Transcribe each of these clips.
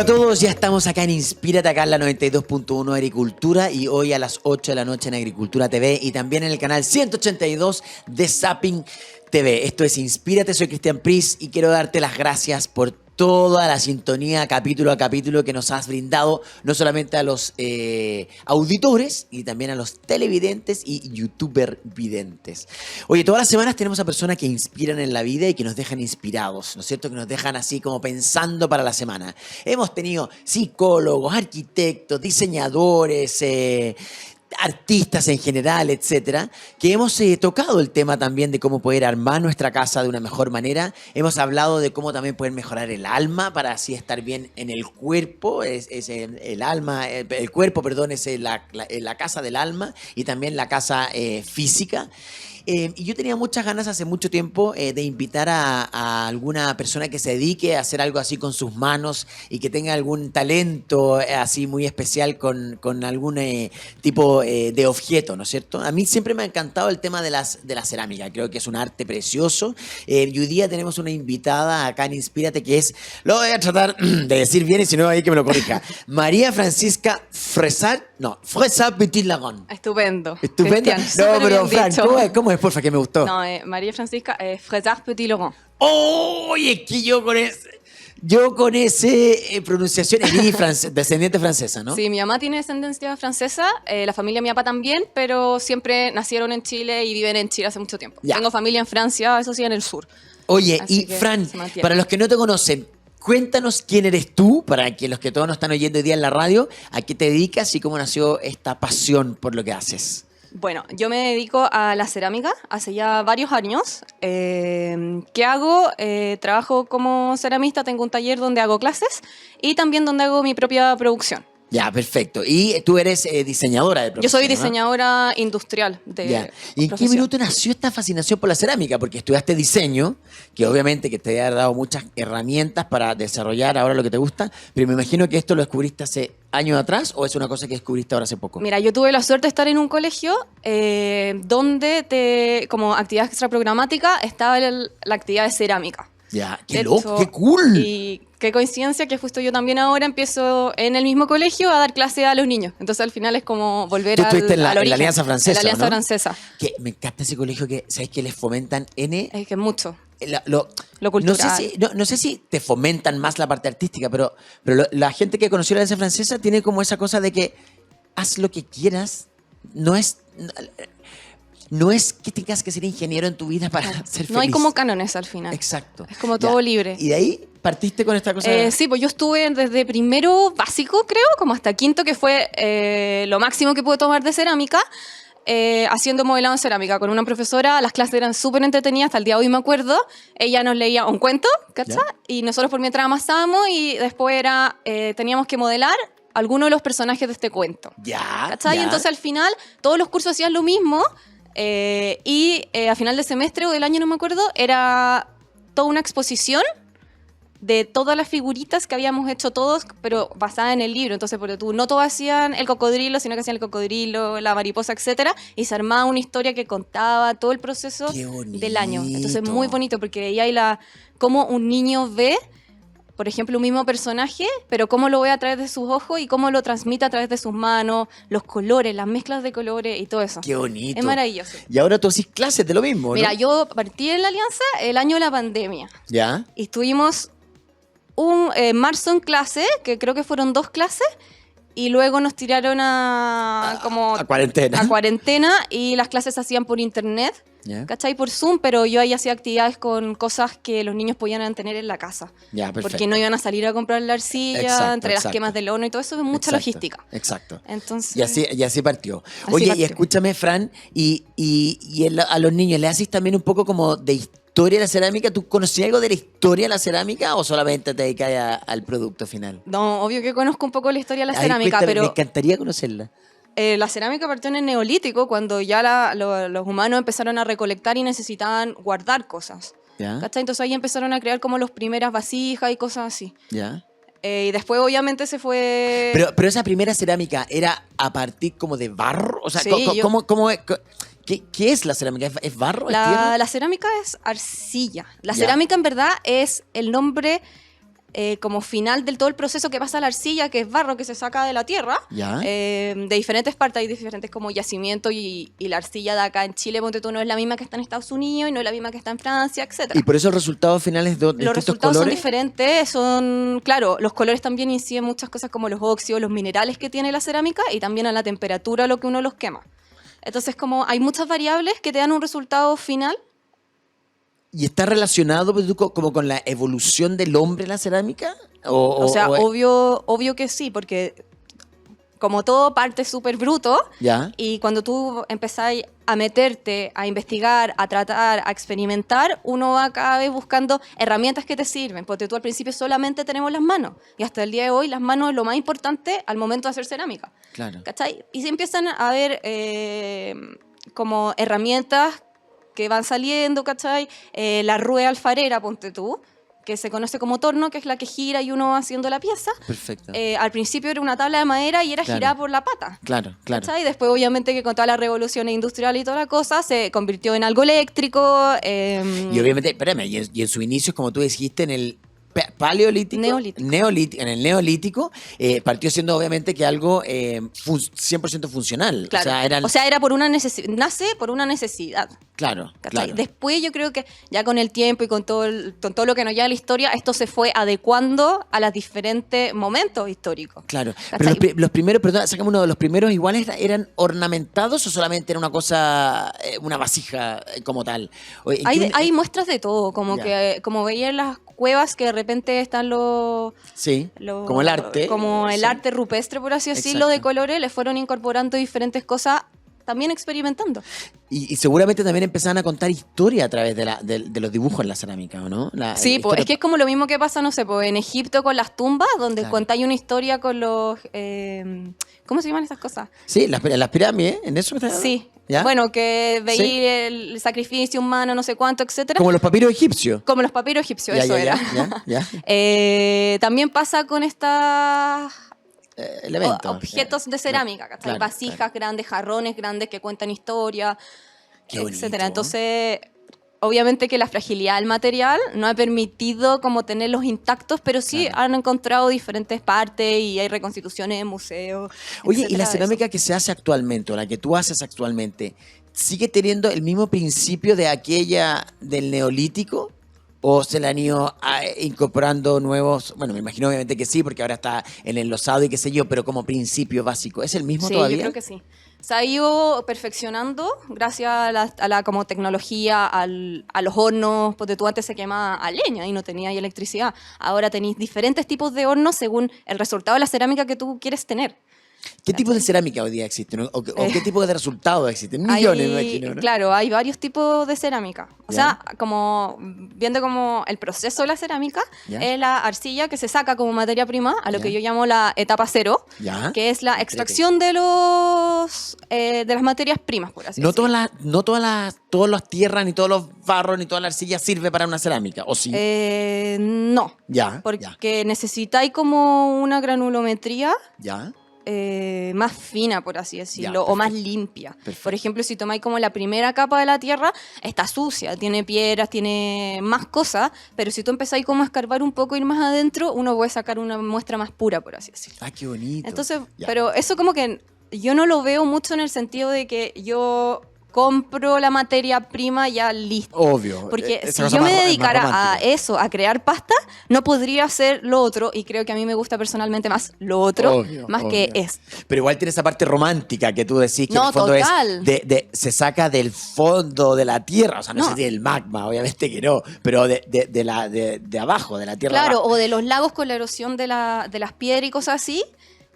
Hola a todos, ya estamos acá en Inspírate, acá en la 92.1 Agricultura y hoy a las 8 de la noche en Agricultura TV y también en el canal 182 de Zapping TV. Esto es Inspírate, soy Cristian Pris y quiero darte las gracias por toda la sintonía capítulo a capítulo que nos has brindado, no solamente a los auditores y también a los televidentes y youtuber videntes. Oye, todas las semanas tenemos a personas que inspiran en la vida y que nos dejan inspirados, ¿no es cierto? Que nos dejan así como pensando para la semana. Hemos tenido psicólogos, arquitectos, diseñadores, artistas en general, etcétera, que hemos tocado el tema también de cómo poder armar nuestra casa de una mejor manera. Hemos hablado de cómo también poder mejorar el alma para así estar bien en el cuerpo. El alma, el cuerpo, perdón, es la casa del alma y también la casa física. Y yo tenía muchas ganas hace mucho tiempo de invitar a alguna persona que se dedique a hacer algo así con sus manos y que tenga algún talento así muy especial con algún tipo de objeto, ¿no es cierto? A mí siempre me ha encantado el tema de la cerámica, creo que es un arte precioso. Y hoy día tenemos una invitada acá en Inspírate que es, lo voy a tratar de decir bien y si no ahí que me lo corrija, María Francisca Fresat Petit-Lagon. Estupendo. Estupendo. Cristian, No, pero Fran, ¿cómo es, porfa, que me gustó? No, María Francisca Fresat Petit-Lagon. ¡Oye! Es que yo con ese pronunciación, eres descendiente francesa, ¿no? Sí, mi mamá tiene descendencia francesa, la familia de mi papá también, pero siempre nacieron en Chile y viven en Chile hace mucho tiempo. Ya. Tengo familia en Francia, eso sí, en el sur. Oye, Así y que Fran, se mantiene. para los que no te conocen, cuéntanos quién eres tú, para que los que todos nos están oyendo hoy día en la radio, a qué te dedicas y cómo nació esta pasión por lo que haces. Bueno, yo me dedico a la cerámica hace ya varios años. ¿Qué hago? Trabajo como ceramista, tengo un taller donde hago clases y también donde hago mi propia producción. Ya, perfecto. Y tú eres diseñadora de Yo profesión, soy ¿no? diseñadora industrial de Ya. ¿Y en qué profesión. minuto nació esta fascinación por la cerámica? Porque estudiaste diseño, que obviamente que te ha dado muchas herramientas para desarrollar ahora lo que te gusta, pero me imagino que esto lo descubriste hace años atrás o es una cosa que descubriste ahora hace poco. Mira, yo tuve la suerte de estar en un colegio donde como actividad extraprogramática estaba la actividad de cerámica. Ya, qué De loco, hecho, qué cool. Y qué coincidencia que justo yo también ahora empiezo en el mismo colegio a dar clase a los niños. Entonces al final es como volver Tú al estuviste en la origen. Alianza Francesa, En la Alianza ¿no? Francesa. Que me encanta ese colegio que, ¿sabes que les fomentan Es que mucho. Lo cultural. No sé si te fomentan más la parte artística, pero la gente que conoció la Alianza Francesa tiene como esa cosa de que haz lo que quieras. No es que tengas que ser ingeniero en tu vida para ser feliz. No hay como cánones al final. Exacto. Es como todo libre. Y de ahí partiste con esta cosa. Sí, pues yo estuve desde primero básico, creo, como hasta quinto, que fue lo máximo que pude tomar de cerámica, haciendo modelado en cerámica con una profesora. Las clases eran súper entretenidas, hasta el día de hoy me acuerdo. Ella nos leía un cuento, ¿cachai? Y nosotros por mientras amasábamos y después teníamos que modelar algunos de los personajes de este cuento. Ya. ¿Cachai? ya. Y entonces al final todos los cursos hacían lo mismo a final de semestre o del año, no me acuerdo, era toda una exposición de todas las figuritas que habíamos hecho todos, pero basada en el libro. Entonces, porque no todos hacían el cocodrilo, sino que hacían el cocodrilo, la mariposa, etcétera, y se armaba una historia que contaba todo el proceso Qué bonito. del año. Entonces, muy bonito, porque ahí hay cómo un niño ve, por ejemplo, un mismo personaje, pero cómo lo ve a través de sus ojos y cómo lo transmite a través de sus manos, los colores, las mezclas de colores y todo eso. Qué bonito. Es maravilloso. Y ahora tú haces clases de lo mismo, ¿no? Mira, yo partí en la Alianza el año de la pandemia. Ya. Y estuvimos marzo en clase, que creo que fueron 2 clases, y luego nos tiraron a cuarentena. A cuarentena y las clases se hacían por internet, Ya. ¿cachai? Por Zoom, pero yo ahí hacía actividades con cosas que los niños podían tener en la casa. Ya, perfecto. Porque no iban a salir a comprar la arcilla, Exacto, entre exacto. las quemas del horno y todo eso, es mucha Exacto, logística. Exacto. Entonces, Y así partió. Así Oye, y partió. escúchame, Fran, a los niños, ¿le haces también un poco como de historia de la cerámica? ¿Tú conocías algo de la historia de la cerámica o solamente te dedicas al producto final? no, obvio que conozco un poco la historia de la Ay, cerámica, cuéntame, me pero encantaría conocerla. la cerámica partió en el Neolítico, cuando ya los humanos empezaron a recolectar y necesitaban guardar cosas. ¿Ya? ¿Cachai? Entonces ahí empezaron a crear como las primeras vasijas y cosas así. ¿Ya? Y después obviamente se fue... Pero esa primera cerámica era a partir como de barro. O sea, Sí, ¿qué es la cerámica? ¿Es barro? ¿Es tierra? La cerámica es arcilla. La Ya. cerámica en verdad es el nombre como final del todo el proceso que pasa la arcilla, que es barro que se saca de la tierra, Ya. de diferentes partes, hay diferentes como yacimientos y la arcilla de acá en Chile, ponte tú, no es la misma que está en Estados Unidos y no es la misma que está en Francia, etc. Y por eso el resultado final es de Los distintos resultados son colores. diferentes, claro, los colores también inciden muchas cosas como los óxidos, los minerales que tiene la cerámica y también a la temperatura a lo que uno los quema. Entonces, como hay muchas variables que te dan un resultado final. ¿Y está relacionado pues, como con la evolución del hombre en la cerámica? O sea, obvio que sí, porque como todo parte súper bruto ¿Ya? y cuando tú empezás a meterte, a investigar, a tratar, a experimentar, uno va cada vez buscando herramientas que te sirven, porque tú al principio solamente tenemos las manos y hasta el día de hoy las manos es lo más importante al momento de hacer cerámica. Claro. ¿Cachai? Y se empiezan a ver como herramientas que van saliendo, ¿cachai? La rueda alfarera, ponte tú, que se conoce como torno, que es la que gira y uno va haciendo la pieza. Perfecto. Al principio era una tabla de madera y era Claro. girada por la pata. Claro, claro. ¿Cachai? Después, obviamente, que con toda la revolución industrial y toda la cosa, se convirtió en algo eléctrico. Y obviamente, espérame, y en su inicio, como tú dijiste, en el paleolítico, Neolítico. en el neolítico, partió siendo obviamente que algo 100% funcional. Claro. O sea, era por una nace por una necesidad. claro, ¿Cachai? claro. Después yo creo que ya con el tiempo y con todo lo que nos lleva la historia, esto se fue adecuando a los diferentes momentos históricos. Claro, ¿Cachai? pero los primeros, perdón, sacamos uno de los primeros, igual eran ornamentados o solamente era una cosa, una vasija como tal. Oye, Hay muestras de todo, como Ya. que como veía en las cuevas que de repente están sí, como el arte. como el sí. arte rupestre, por así decirlo, de Exacto. colores, le fueron incorporando diferentes cosas, también experimentando. Y seguramente también empezaban a contar historia a través de los dibujos en la cerámica, ¿o no? Sí, pues historia- es que es como lo mismo que pasa, no sé, pues en Egipto con las tumbas, donde Claro. contáis una historia con los... ¿cómo se llaman esas cosas? Sí, las pirámides, en eso me estás hablando? Sí. ¿Ya? Bueno, que veí Sí. el sacrificio humano, no sé cuánto, etcétera. Como los papiros egipcios. Como los papiros egipcios, Ya, eso ya, era. ya, ya. También pasa con estas Elementos. objetos de cerámica, ¿cachai? Claro, Vasijas claro. grandes, jarrones grandes que cuentan historia, Qué bonito. etcétera. Entonces, obviamente que la fragilidad del material no ha permitido como tenerlos intactos, pero sí Claro. han encontrado diferentes partes y hay reconstituciones en museos. Oye, ¿y etcétera, la de cerámica que se hace actualmente, o la que tú haces actualmente, sigue teniendo el mismo principio de aquella del neolítico? ¿O se le han ido incorporando nuevos? Bueno, me imagino obviamente que sí, porque ahora está el enlosado y qué sé yo, pero como principio básico, ¿es el mismo Sí, todavía? yo creo que sí. Se ha ido perfeccionando gracias a la como tecnología, a los hornos, porque tú antes se quemaba a leña y no tenías electricidad. Ahora tenéis diferentes tipos de hornos según el resultado de la cerámica que tú quieres tener. ¿Qué tipo de cerámica hoy día existen? ¿O qué tipo de resultados existen? Millones, me imagino, ¿no? Claro, hay varios tipos de cerámica. O Ya. sea, como viendo como el proceso de la cerámica, Ya. es la arcilla que se saca como materia prima a lo Ya. que yo llamo la etapa cero, Ya. que es la extracción de las materias primas, por así No decirlo. todas las tierras, ni todos los barros, ni toda la arcilla sirve para una cerámica, ¿o sí? No, Ya, porque necesitáis como una granulometría ya. más fina, por así decirlo, Ya, o más limpia. Perfecto. Por ejemplo, si tomáis como la primera capa de la tierra, está sucia, tiene piedras, tiene más cosas, pero si tú empezáis como a escarbar un poco, ir más adentro, uno puede sacar una muestra más pura, por así decirlo. Ah, qué bonito. Entonces, Ya. pero eso como que yo no lo veo mucho en el sentido de que yo compro la materia prima ya lista. Obvio. Porque esa si cosa yo me más- más dedicara a romántica. eso, a crear pasta, no podría hacer lo otro. Y creo que a mí me gusta personalmente más lo otro, Obvio, más obvio. que esto. Pero igual tiene esa parte romántica que tú decís que No, en el fondo total. se saca del fondo de la tierra, o sea, no, No. sé si del magma, obviamente que no, pero de abajo, de la tierra. Claro, abajo. o de los lagos con la erosión de las piedras y cosas así,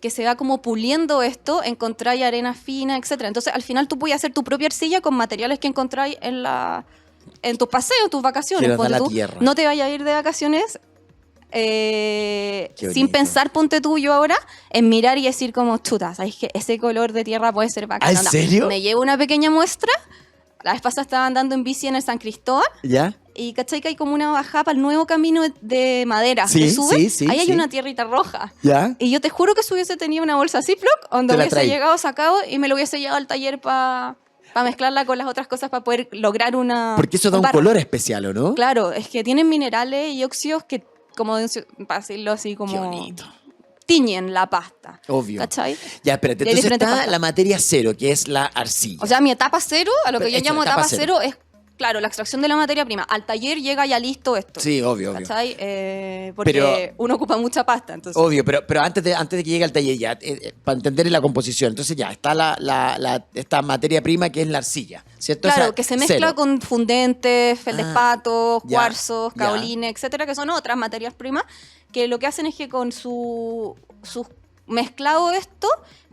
que se va como puliendo esto, encontráis arena fina, etcétera. Entonces, al final tú puedes hacer tu propia arcilla con materiales que encontráis en tus paseos, tus vacaciones. Que nos da Ponte la tú, tierra. no te vayas a ir de vacaciones bonito. sin pensar, ponte tú yo ahora, en mirar y decir como, chuta, ¿sabes que ese color de tierra puede ser bacán? ¿Ah, en Anda, serio? Me llevo una pequeña muestra. La vez pasada estaba andando en bici en el San Cristóbal ¿Ya? y cachai que hay como una bajada para el nuevo camino de madera Sí, que sube. sí, sí, Ahí hay sí. una tierrita roja. ¿Ya? Y yo te juro que si hubiese tenido una bolsa Ziploc, donde Te la hubiese traí. llegado sacado y me lo hubiese llevado al taller para mezclarla con las otras cosas para poder lograr una. Porque eso da un barra. color especial, ¿o no? Claro, es que tienen minerales y óxidos que como para decirlo así, Qué como bonito. tiñen la pasta. Obvio. ¿Cachai? Ya, espérate. Y hay Entonces diferentes está pastas. la materia cero, que es la arcilla. O sea, mi etapa cero, a lo que Pero yo esto, llamo etapa etapa cero. cero, es, claro, la extracción de la materia prima. Al taller llega ya listo esto. Sí, obvio, obvio. ¿Cachai? Porque Pero- uno ocupa mucha pasta, entonces. Obvio, pero antes de que llegue al taller ya, para entender la composición, entonces ya está esta materia prima que es la arcilla, ¿cierto? Claro, Esa, que se mezcla cero. con fundentes, feldespatos, ya, cuarzos, ya. caolines, etcétera, que son otras materias primas, que lo que hacen es que con su mezclado esto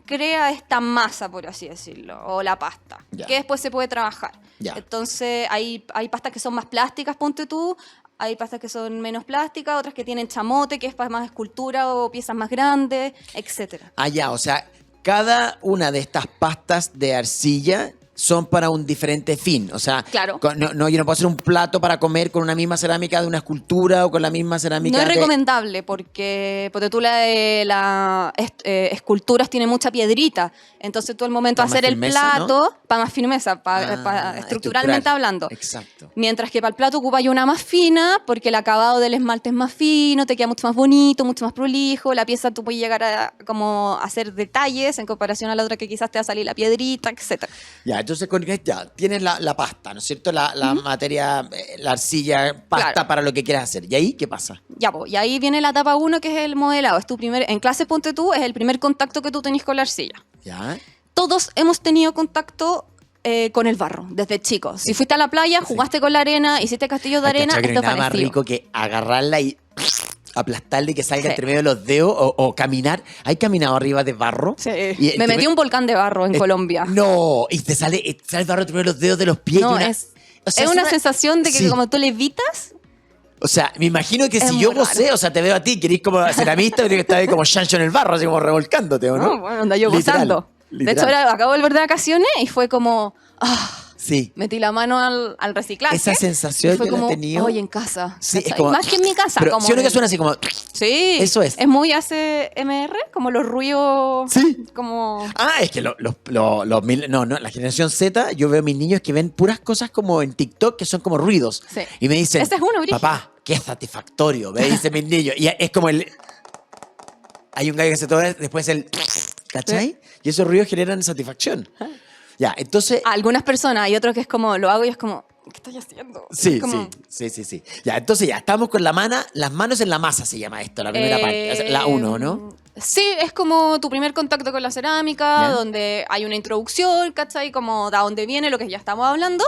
crea esta masa, por así decirlo, o la pasta, Ya. que después se puede trabajar. Ya. Entonces hay pastas que son más plásticas, ponte tú, hay pastas que son menos plásticas, otras que tienen chamote, que es para más escultura o piezas más grandes, etcétera. Ah, ya, o sea, cada una de estas pastas de arcilla son para un diferente fin. O sea, Claro. yo no puedo hacer un plato para comer con una misma cerámica de una escultura o con la misma cerámica No es de... recomendable porque tú la de las esculturas tiene mucha piedrita. Entonces tú al momento de Pa' más hacer el firmeza, ¿no? plato, para más firmeza, Ah, estructuralmente estructural. hablando. Exacto. Mientras que para el plato ocupa una más fina porque el acabado del esmalte es más fino, te queda mucho más bonito, mucho más prolijo. La pieza tú puedes llegar a como hacer detalles en comparación a la otra que quizás te va a salir la piedrita, etc. Ya, entonces ya, tienes la pasta, ¿no es cierto? La materia, la arcilla, pasta Claro. para lo que quieras hacer. ¿Y ahí qué pasa? Ya, y ahí viene la etapa 1 que es el modelado. Es tu en clase ponte tú, es el primer contacto que tú tenés con la arcilla. ¿Ya? Todos hemos tenido contacto con el barro desde chicos. Si fuiste a la playa, jugaste con la arena, hiciste castillos de Hay arena, cachado que no esto hay es nada más parecido. rico que agarrarla y aplastarla y que salga Sí. entre medio de los dedos o caminar. ¿Hay caminado arriba de barro? Sí. Y Me metí un volcán de barro en Colombia. No, y te sale el barro entre medio de los dedos de los pies. No, y o sea, es una sensación de que sí. como tú levitas, O sea, me imagino que Es si muy yo raro. gocé, o sea, te veo a ti, querís como ceramista, pero que estar ahí como chancho en el barro, así como revolcándote, ¿o no? no, bueno, anda yo Literal, gozando. De hecho, literal. ahora acabo de volver de vacaciones y fue como, Sí. metí la mano al reciclaje. Esa sensación y fue yo la he como, tenido. oye, en casa. Sí, es ¿cachai? como... Más que en mi casa. Pero como si uno que en- suena así como... Sí. Eso es. Es muy ASMR, como los ruidos. Sí. Como. Ah, es que la generación Z, yo veo a mis niños que ven puras cosas como en TikTok que son como ruidos. Sí. Y me dicen, Ese es uno, brígido. papá, qué satisfactorio, me dicen mis niños. Y es como hay un gallo que se toma, después ¿cachai? Y esos ruidos generan satisfacción. Ya, entonces... A algunas personas, hay otros que es como, lo hago y es como, ¿qué estoy haciendo? Sí, Es como, sí. Ya, entonces ya, estamos con las manos en la masa se llama esto, la primera parte, o sea, la 1, ¿no? Sí, es como tu primer contacto con la cerámica, Ya. donde hay una introducción, ¿cachai? Como de dónde viene lo que ya estamos hablando.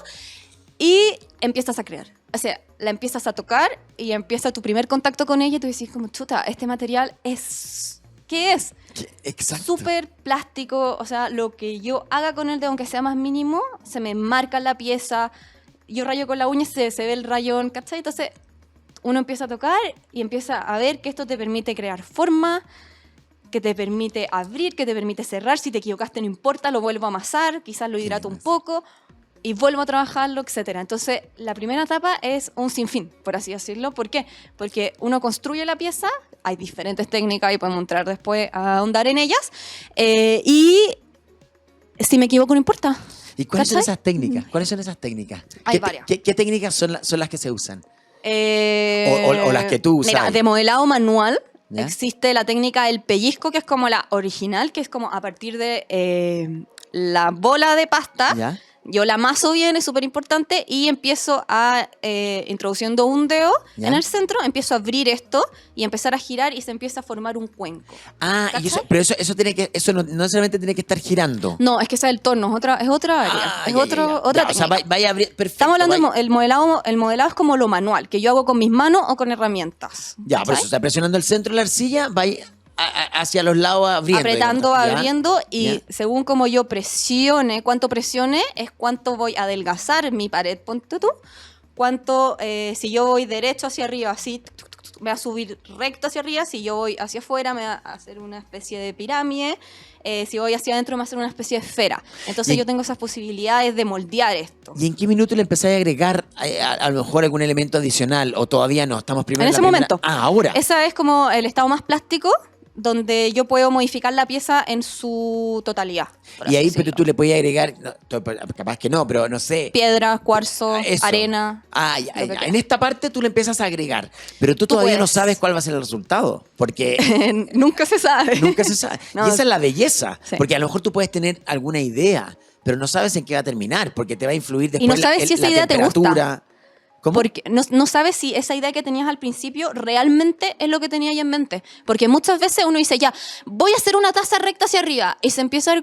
Y empiezas a crear. O sea, la empiezas a tocar y empieza tu primer contacto con ella y tú decís como, chuta, este material es... ¿Qué es? Exacto. Súper plástico, o sea, lo que yo haga con el dedo, aunque sea más mínimo, se me marca en la pieza. Yo rayo con la uña y se ve el rayón, ¿cachai? Entonces, uno empieza a tocar y empieza a ver que esto te permite crear forma, que te permite abrir, que te permite cerrar. Si te equivocaste, no importa, lo vuelvo a amasar, quizás lo hidrato un poco y vuelvo a trabajarlo, etcétera. Entonces, la primera etapa es un sinfín, por así decirlo. ¿Por qué? Porque uno construye la pieza, hay diferentes técnicas y podemos entrar después a ahondar en ellas. Y si me equivoco, no importa. ¿Y cuáles son ¿Cachai? esas técnicas? ¿Cuáles son esas técnicas? Hay ¿Qué, varias. ¿qué técnicas son las que se usan? O las que tú Mira, usas. de modelado manual ¿Ya? existe la técnica del pellizco, que es como la original, que es como a partir de la bola de pasta. ¿Ya? Yo la amaso bien, es súper importante, y empiezo a, introduciendo un dedo ¿Ya? en el centro, empiezo a abrir esto y empezar a girar y se empieza a formar un cuenco. Ah, y ¿Cachai? pero eso no necesariamente tiene que estar girando. No, es que esa es el torno, es otra área, Ah, es ya, otra ya. técnica. Ya, o sea, vaya a abrir, perfecto. Estamos hablando vaya- del modelado, el modelado es como lo manual, que yo hago con mis manos o con herramientas. Ya, por ¿cachai? eso está presionando el centro de la arcilla, va hacia los lados abriendo. Apretando, digamos, ¿ya? abriendo, y Ya. según como yo presione, cuánto presione, es cuánto voy a adelgazar mi pared, ponte tú. Cuánto, si yo voy derecho hacia arriba, así, me va a subir recto hacia arriba. Si yo voy hacia afuera, me va a hacer una especie de pirámide. Si voy hacia adentro, me va a hacer una especie de esfera. Entonces Y- yo tengo esas posibilidades de moldear esto. ¿Y en qué minuto le empezáis a agregar a lo mejor algún elemento adicional o todavía no? Estamos primero En la ese primera- momento. Ah, ahora. Esa es como el estado más plástico. donde yo puedo modificar la pieza en su totalidad. por Y así ahí pero decirlo. tú le puedes agregar, no, capaz que no, pero no sé. Piedra, cuarzo, Eso. arena. Ya, lo que ya. quieras. En esta parte tú le empiezas a agregar, pero tú Tú todavía no puedes. sabes cuál va a ser el resultado, porque Nunca se sabe. nunca se sabe. No. Y esa es la belleza, Sí. porque a lo mejor tú puedes tener alguna idea, pero no sabes en qué va a terminar, porque te va a influir después Y no sabes si esa la idea te gusta. temperatura. ¿Cómo? Porque no sabes si esa idea que tenías al principio realmente es lo que tenías ahí en mente. Porque muchas veces uno dice, ya, voy a hacer una taza recta hacia arriba. Y se empieza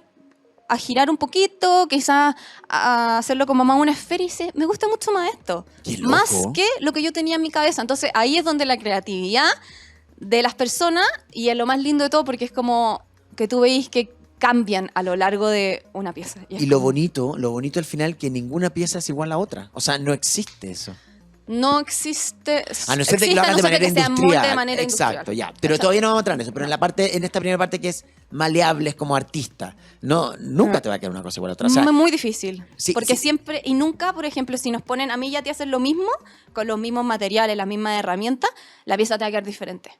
a girar un poquito, quizás a hacerlo como más una esfera y dice, me gusta mucho más esto. Qué loco. Más que lo que yo tenía en mi cabeza. Entonces ahí es donde la creatividad de las personas, y es lo más lindo de todo, porque es como que tú veis que cambian a lo largo de una pieza. es Y lo como- bonito al final, que ninguna pieza es igual a otra. O sea, no existe eso. No existe. A no ser de que existe, lo a hagas no de ser manera que sea molde industrial. de manera Exacto, industrial. ya. Pero Exacto. todavía no vamos a entrar en eso. Pero en esta primera parte que es maleables como artista, no, nunca te va a quedar una cosa igual a otra. O sea, Muy difícil. sí, porque sí. siempre, y nunca, por ejemplo, si nos ponen a mí ya te hacen lo mismo, con los mismos materiales, las mismas herramientas, la pieza te va a quedar diferente.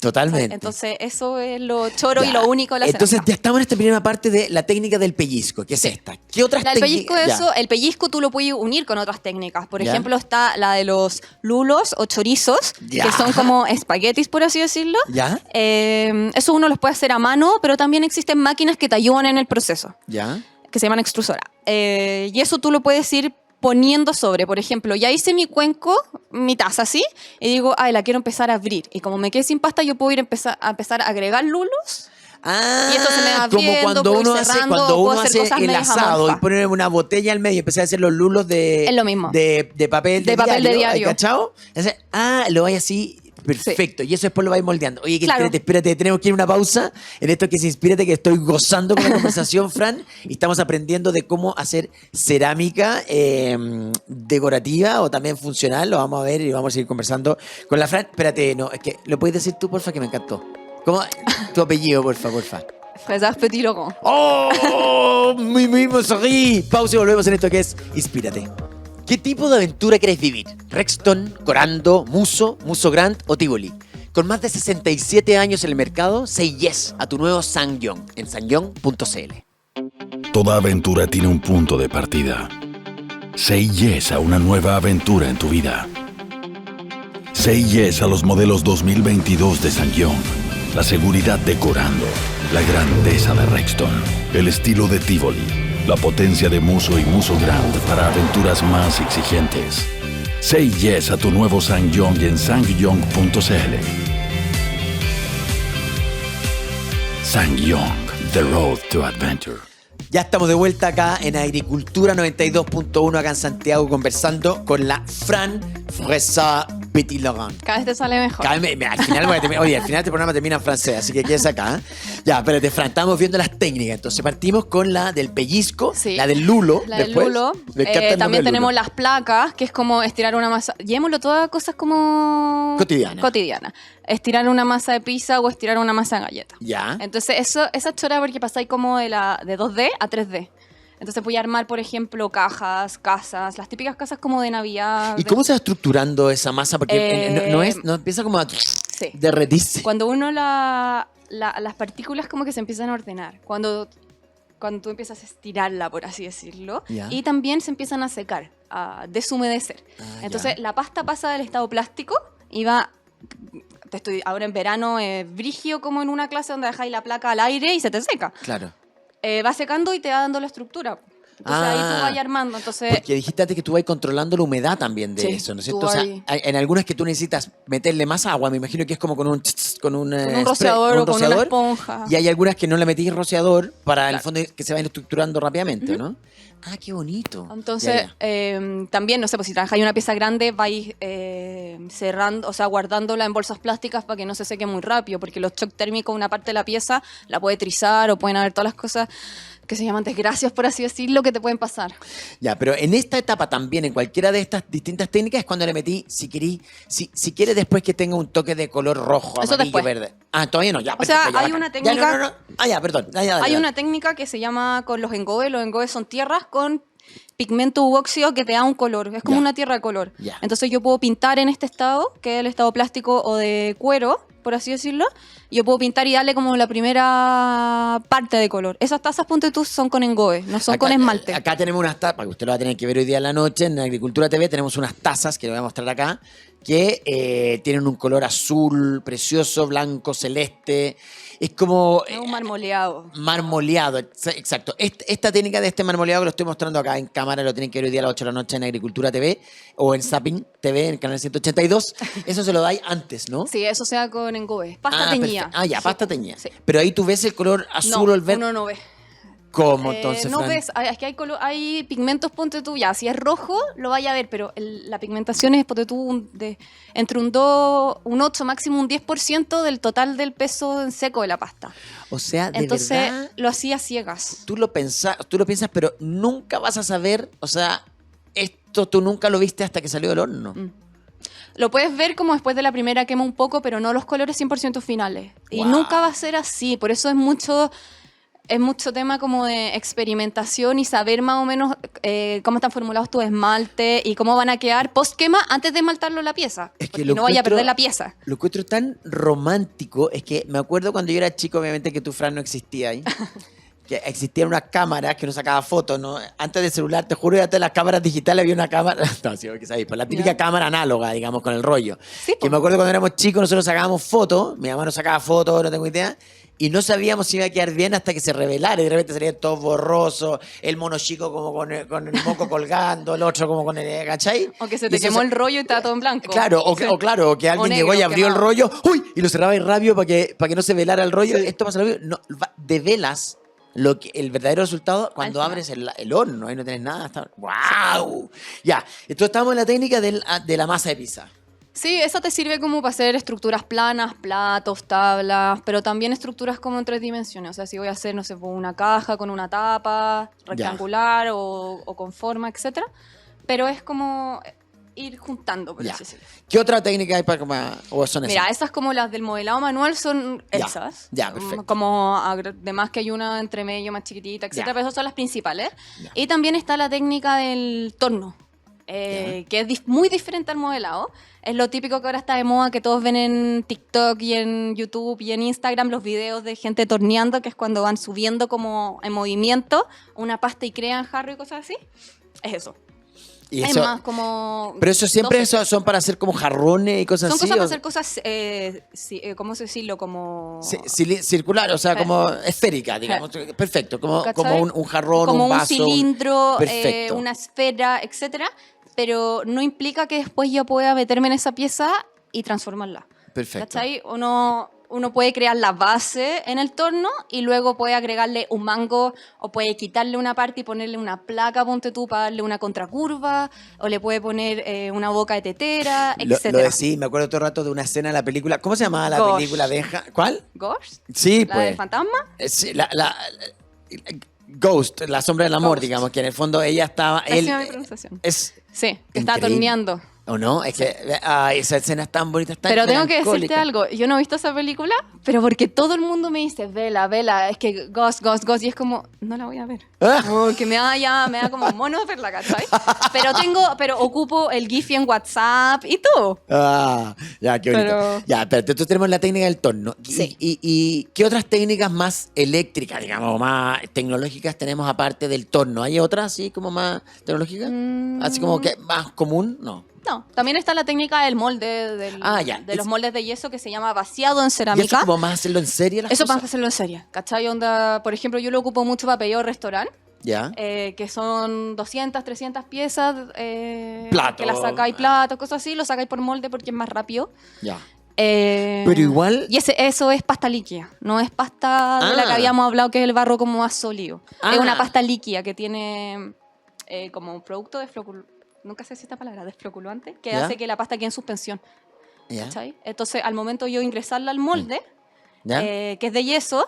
totalmente. Entonces, eso es lo choro Ya. y lo único de la Entonces cerámica. ya estamos en esta primera parte de la técnica del pellizco, que es esta. ¿Qué otras El pellizco, técnicas? eso, el pellizco tú lo puedes unir con otras técnicas. Por Ya. ejemplo, está la de los lulos o chorizos, Ya. que son como espaguetis, por así decirlo. ¿Ya? Eso uno los puede hacer a mano, pero también existen máquinas que te ayudan en el proceso, ¿Ya? que se llaman extrusora. Y eso tú lo puedes ir poniendo sobre. Por ejemplo, ya hice mi cuenco, mi taza así, y digo, ay, la quiero empezar a abrir. Y como me quedé sin pasta, yo puedo ir a empezar a agregar lulos. Ah, Y esto se me va como abriendo, cuando puedo ir uno hace, cerrando, cuando o puedo uno hacer hace cosas el medias asado y amorfas. pone una botella al medio y empieza a hacer los lulos de, Es lo mismo. de papel De papel de diario. ¿cachao? Lo vais así, perfecto. Y eso después lo vais moldeando. Oye, que Claro. espérate, tenemos que ir a una pausa en esto que es Inspírate, que estoy gozando con la conversación, Fran, y estamos aprendiendo de cómo hacer cerámica decorativa o también funcional. Lo vamos a ver y vamos a seguir conversando con la Fran. Espérate, no, es que lo puedes decir tú, porfa, que me encantó. ¿Cómo? Tu apellido, porfa. Fresas Petit Laurent. ¡Oh! Muy mismo sorrí. Pausa y volvemos en esto que es Inspírate. ¿Qué tipo de aventura quieres vivir? ¿Rexton, Corando, Muso Grand o Tivoli? Con más de 67 años en el mercado, say yes a tu nuevo Sangyong en sangyong.cl. Toda aventura tiene un punto de partida. Say yes a una nueva aventura en tu vida. Say yes a los modelos 2022 de Sangyong. La seguridad de Corando. La grandeza de Rexton. El estilo de Tivoli. La potencia de Muso y Muso Grand para aventuras más exigentes. Say yes a tu nuevo Sangyong en sangyong.cl. Sangyong, the road to adventure. Ya estamos de vuelta acá en Agricultura 92.1 acá en Santiago conversando con la Fran Fresa Petit Laurent. Cada vez te sale mejor. Al final voy a terminar, oye, al final este programa termina en francés, así que quédese acá. ¿Eh? Ya, espérate, Fran, estamos viendo las técnicas. Entonces partimos con la del pellizco, Sí. la del lulo. La del después. lulo. Me encanta el nombre También del tenemos lulo. las placas, que es como estirar una masa. Llevémoslo todas cosas como... Cotidiana. Estirar una masa de pizza o estirar una masa de galleta. Ya. Entonces, esa chora porque pasáis como de 2D a 3D. Entonces voy a armar, por ejemplo, cajas, casas, las típicas casas como de Navidad. ¿Y cómo se va estructurando esa masa? Porque no empieza como a Sí. derretirse. Cuando uno las partículas como que se empiezan a ordenar. Cuando tú empiezas a estirarla, por así decirlo. Ya. Y también se empiezan a secar, a deshumedecer. Ah, Entonces ya. la pasta pasa del estado plástico y va... Ahora en verano brigio como en una clase donde dejáis la placa al aire y se te seca. Claro. Va secando y te va dando la estructura. Entonces ahí tú vas armando. Entonces, Porque dijiste antes que tú vas controlando la humedad también de Sí, eso, ¿no es cierto? tú O sea, ahí- en algunas que tú necesitas meterle más agua, me imagino que es como con un con un spray, rociador o con una rociador, esponja. Y hay algunas que no le metís rociador para el Claro. fondo que se vayan estructurando rápidamente, ¿no? Ah, qué bonito. Entonces, Ya, ya. también, no sé, pues si trabajáis una pieza grande, vais cerrando, o sea, guardándola en bolsas plásticas para que no se seque muy rápido, porque los shock térmicos, una parte de la pieza, la puede trizar o pueden haber todas las cosas que se llaman desgracias, por así decirlo, que te pueden pasar. Ya, pero en esta etapa también, en cualquiera de estas distintas técnicas, es cuando le metí, si quieres después que tenga un toque de color rojo, Eso amarillo, después. verde. Ah, todavía no, ya. O sea, perfecto, ya, hay bacán. una Ya, técnica- no. Ah, ya, perdón. Ya, Hay dale. una técnica que se llama con los engobes son tierras con pigmento u óxido que te da un color. Es como Ya. una tierra de color. Ya. Entonces yo puedo pintar en este estado, que es el estado plástico o de cuero, por así decirlo. Yo puedo pintar y darle como la primera parte de color. Esas tazas, ponte tú, son con engobe, no son con esmalte. Acá tenemos unas tazas, que usted lo va a tener que ver hoy día en la noche, en Agricultura TV tenemos unas tazas, que le voy a mostrar acá, que tienen un color azul, precioso, blanco, celeste. Es como Es un marmoleado. marmoleado, exacto. Esta técnica de este marmoleado que lo estoy mostrando acá en cámara, lo tienen que ver hoy día a las 8 de la noche en Agricultura TV o en Zapping TV, en el canal 182. Eso se lo dais antes, ¿no? Sí, eso sea con engobe. Pasta teñida. perfecto. Ah, ya, Sí. pasta teñida. Sí. Pero ahí tú ves el color azul No, o el verde. uno no ve. ¿Cómo entonces, no Fran? ves, es que hay pigmentos, ponte tú, ya, si es rojo, lo vaya a ver, pero la pigmentación es, ponte tú, entre un 8, máximo un 10% del total del peso en seco de la pasta. O sea, de Entonces, verdad, lo hacía a ciegas. tú lo piensas, pero nunca vas a saber, o sea, esto tú nunca lo viste hasta que salió del horno. Lo puedes ver como después de la primera quema un poco, pero no los colores 100% finales. Y Wow. nunca va a ser así, por eso es mucho tema como de experimentación y saber más o menos cómo están formulados tus esmaltes y cómo van a quedar post quema antes de esmaltarlo la pieza. Es que porque lo no vaya a encuentro- perder la pieza. Lo encuentro tan romántico, es que me acuerdo cuando yo era chico, obviamente que tu Fran no existía ahí. Que existían unas cámaras que uno sacaba fotos, ¿no? Antes del celular, te juro, antes de las cámaras digitales había una cámara, no, sí, que sabéis, pues la típica Ya. cámara análoga, digamos, con el rollo. Sí, Que po. me acuerdo cuando éramos chicos, nosotros sacábamos fotos, mi mamá nos sacaba fotos, no tengo idea, y no sabíamos si iba a quedar bien hasta que se revelara, y de repente salía todo borroso, el mono chico como con el moco colgando, el otro como con el, ¿cachai? O que se Y te eso quemó el rollo y estaba todo en blanco. Claro, Sí. o que alguien O llegó y negro, abrió el quemado. rollo, ¡uy! Y lo cerraba ahí rápido para que no se velara el rollo. Esto pasa lo mismo. No, develas el verdadero resultado cuando final. abres el horno. Ahí no tienes nada. ¡Wow! Ya, entonces estamos en la técnica de la masa de pizza. Sí, eso te sirve como para hacer estructuras planas, platos, tablas, pero también estructuras como en 3 dimensiones. O sea, si voy a hacer, no sé, una caja con una tapa rectangular o con forma, etcétera. Pero es como ir juntando, por Ya. así decirlo. ¿Qué otra técnica hay para o son esas? Mira, esas como las del modelado manual son Ya, esas. ya, perfecto. Como además que hay una entre medio más chiquitita, etcétera, Ya. pero esas son las principales. Ya. Y también está la técnica del torno, que es muy diferente al modelado. Es lo típico que ahora está de moda, que todos ven en TikTok y en YouTube y en Instagram los videos de gente torneando, que es cuando van subiendo como en movimiento una pasta y crean jarro y cosas así. Es eso. Y Es eso- más como... pero eso siempre 12. son para hacer como jarrones y cosas Son así. cosas para ¿o? hacer cosas, ¿cómo se decirlo? Como... Circular, o sea, como esférica, digamos. Perfecto, como ¿Cachai? un jarrón, como un vaso. cilindro, Perfecto. una esfera, etcétera, pero no implica que después yo pueda meterme en esa pieza y transformarla. Perfecto. ¿Cachai? Uno puede crear la base en el torno y luego puede agregarle un mango o puede quitarle una parte y ponerle una placa, ponte tú, para darle una contracurva, o le puede poner una boca de tetera, Lo etcétera. decís, me acuerdo todo el rato de una escena de la película. ¿Cómo se llamaba la Ghost. película de ¿Cuál? ¿Ghost? Sí, ¿La pues. del fantasma? Sí, Ghost, la sombra del amor, Ghost. digamos, que en el fondo ella estaba. Pésima mi pronunciación. Es. Sí, que está Increíble. torneando. ¿O no? Es que esa escena es tan bonita, tan Pero tengo que decirte melancólica. algo, yo no he visto esa película, pero porque todo el mundo me dice, vela, es que Ghost, y es como, no la voy a ver. Ah. Como que me da como mono verla, ¿cachai? Pero ocupo el GIF en WhatsApp y todo. Ah, ya, qué bonito. Pero- Ya, pero entonces tenemos la técnica del torno. Sí. ¿Y qué otras técnicas más eléctricas, digamos, más tecnológicas tenemos aparte del torno? ¿Hay otras así como más tecnológicas? Así como que más común, no. No, también está la técnica del molde, Ya. de los moldes de yeso que se llama vaciado en ¿Y eso cerámica. como más hacerlo en serie las Eso cosas? para hacerlo en serie, ¿cachai? Onda, por ejemplo, yo lo ocupo mucho para pedido restaurante. Ya. Que son 200, 300 piezas. Plato. Que las sacáis platos, cosas así, lo sacáis por molde porque es más rápido. Ya. Pero Pero igual- Y eso es pasta líquida, no es pasta de la que Ah. habíamos hablado, que es el barro como más sólido. Ah. Es una pasta líquida que tiene como un producto nunca sé si esta palabra, desfloculante, que ¿Ya? hace que la pasta quede en suspensión. Ya. ¿Cachai? Entonces, al momento yo ingresarla al molde, ¿Ya? que es de yeso,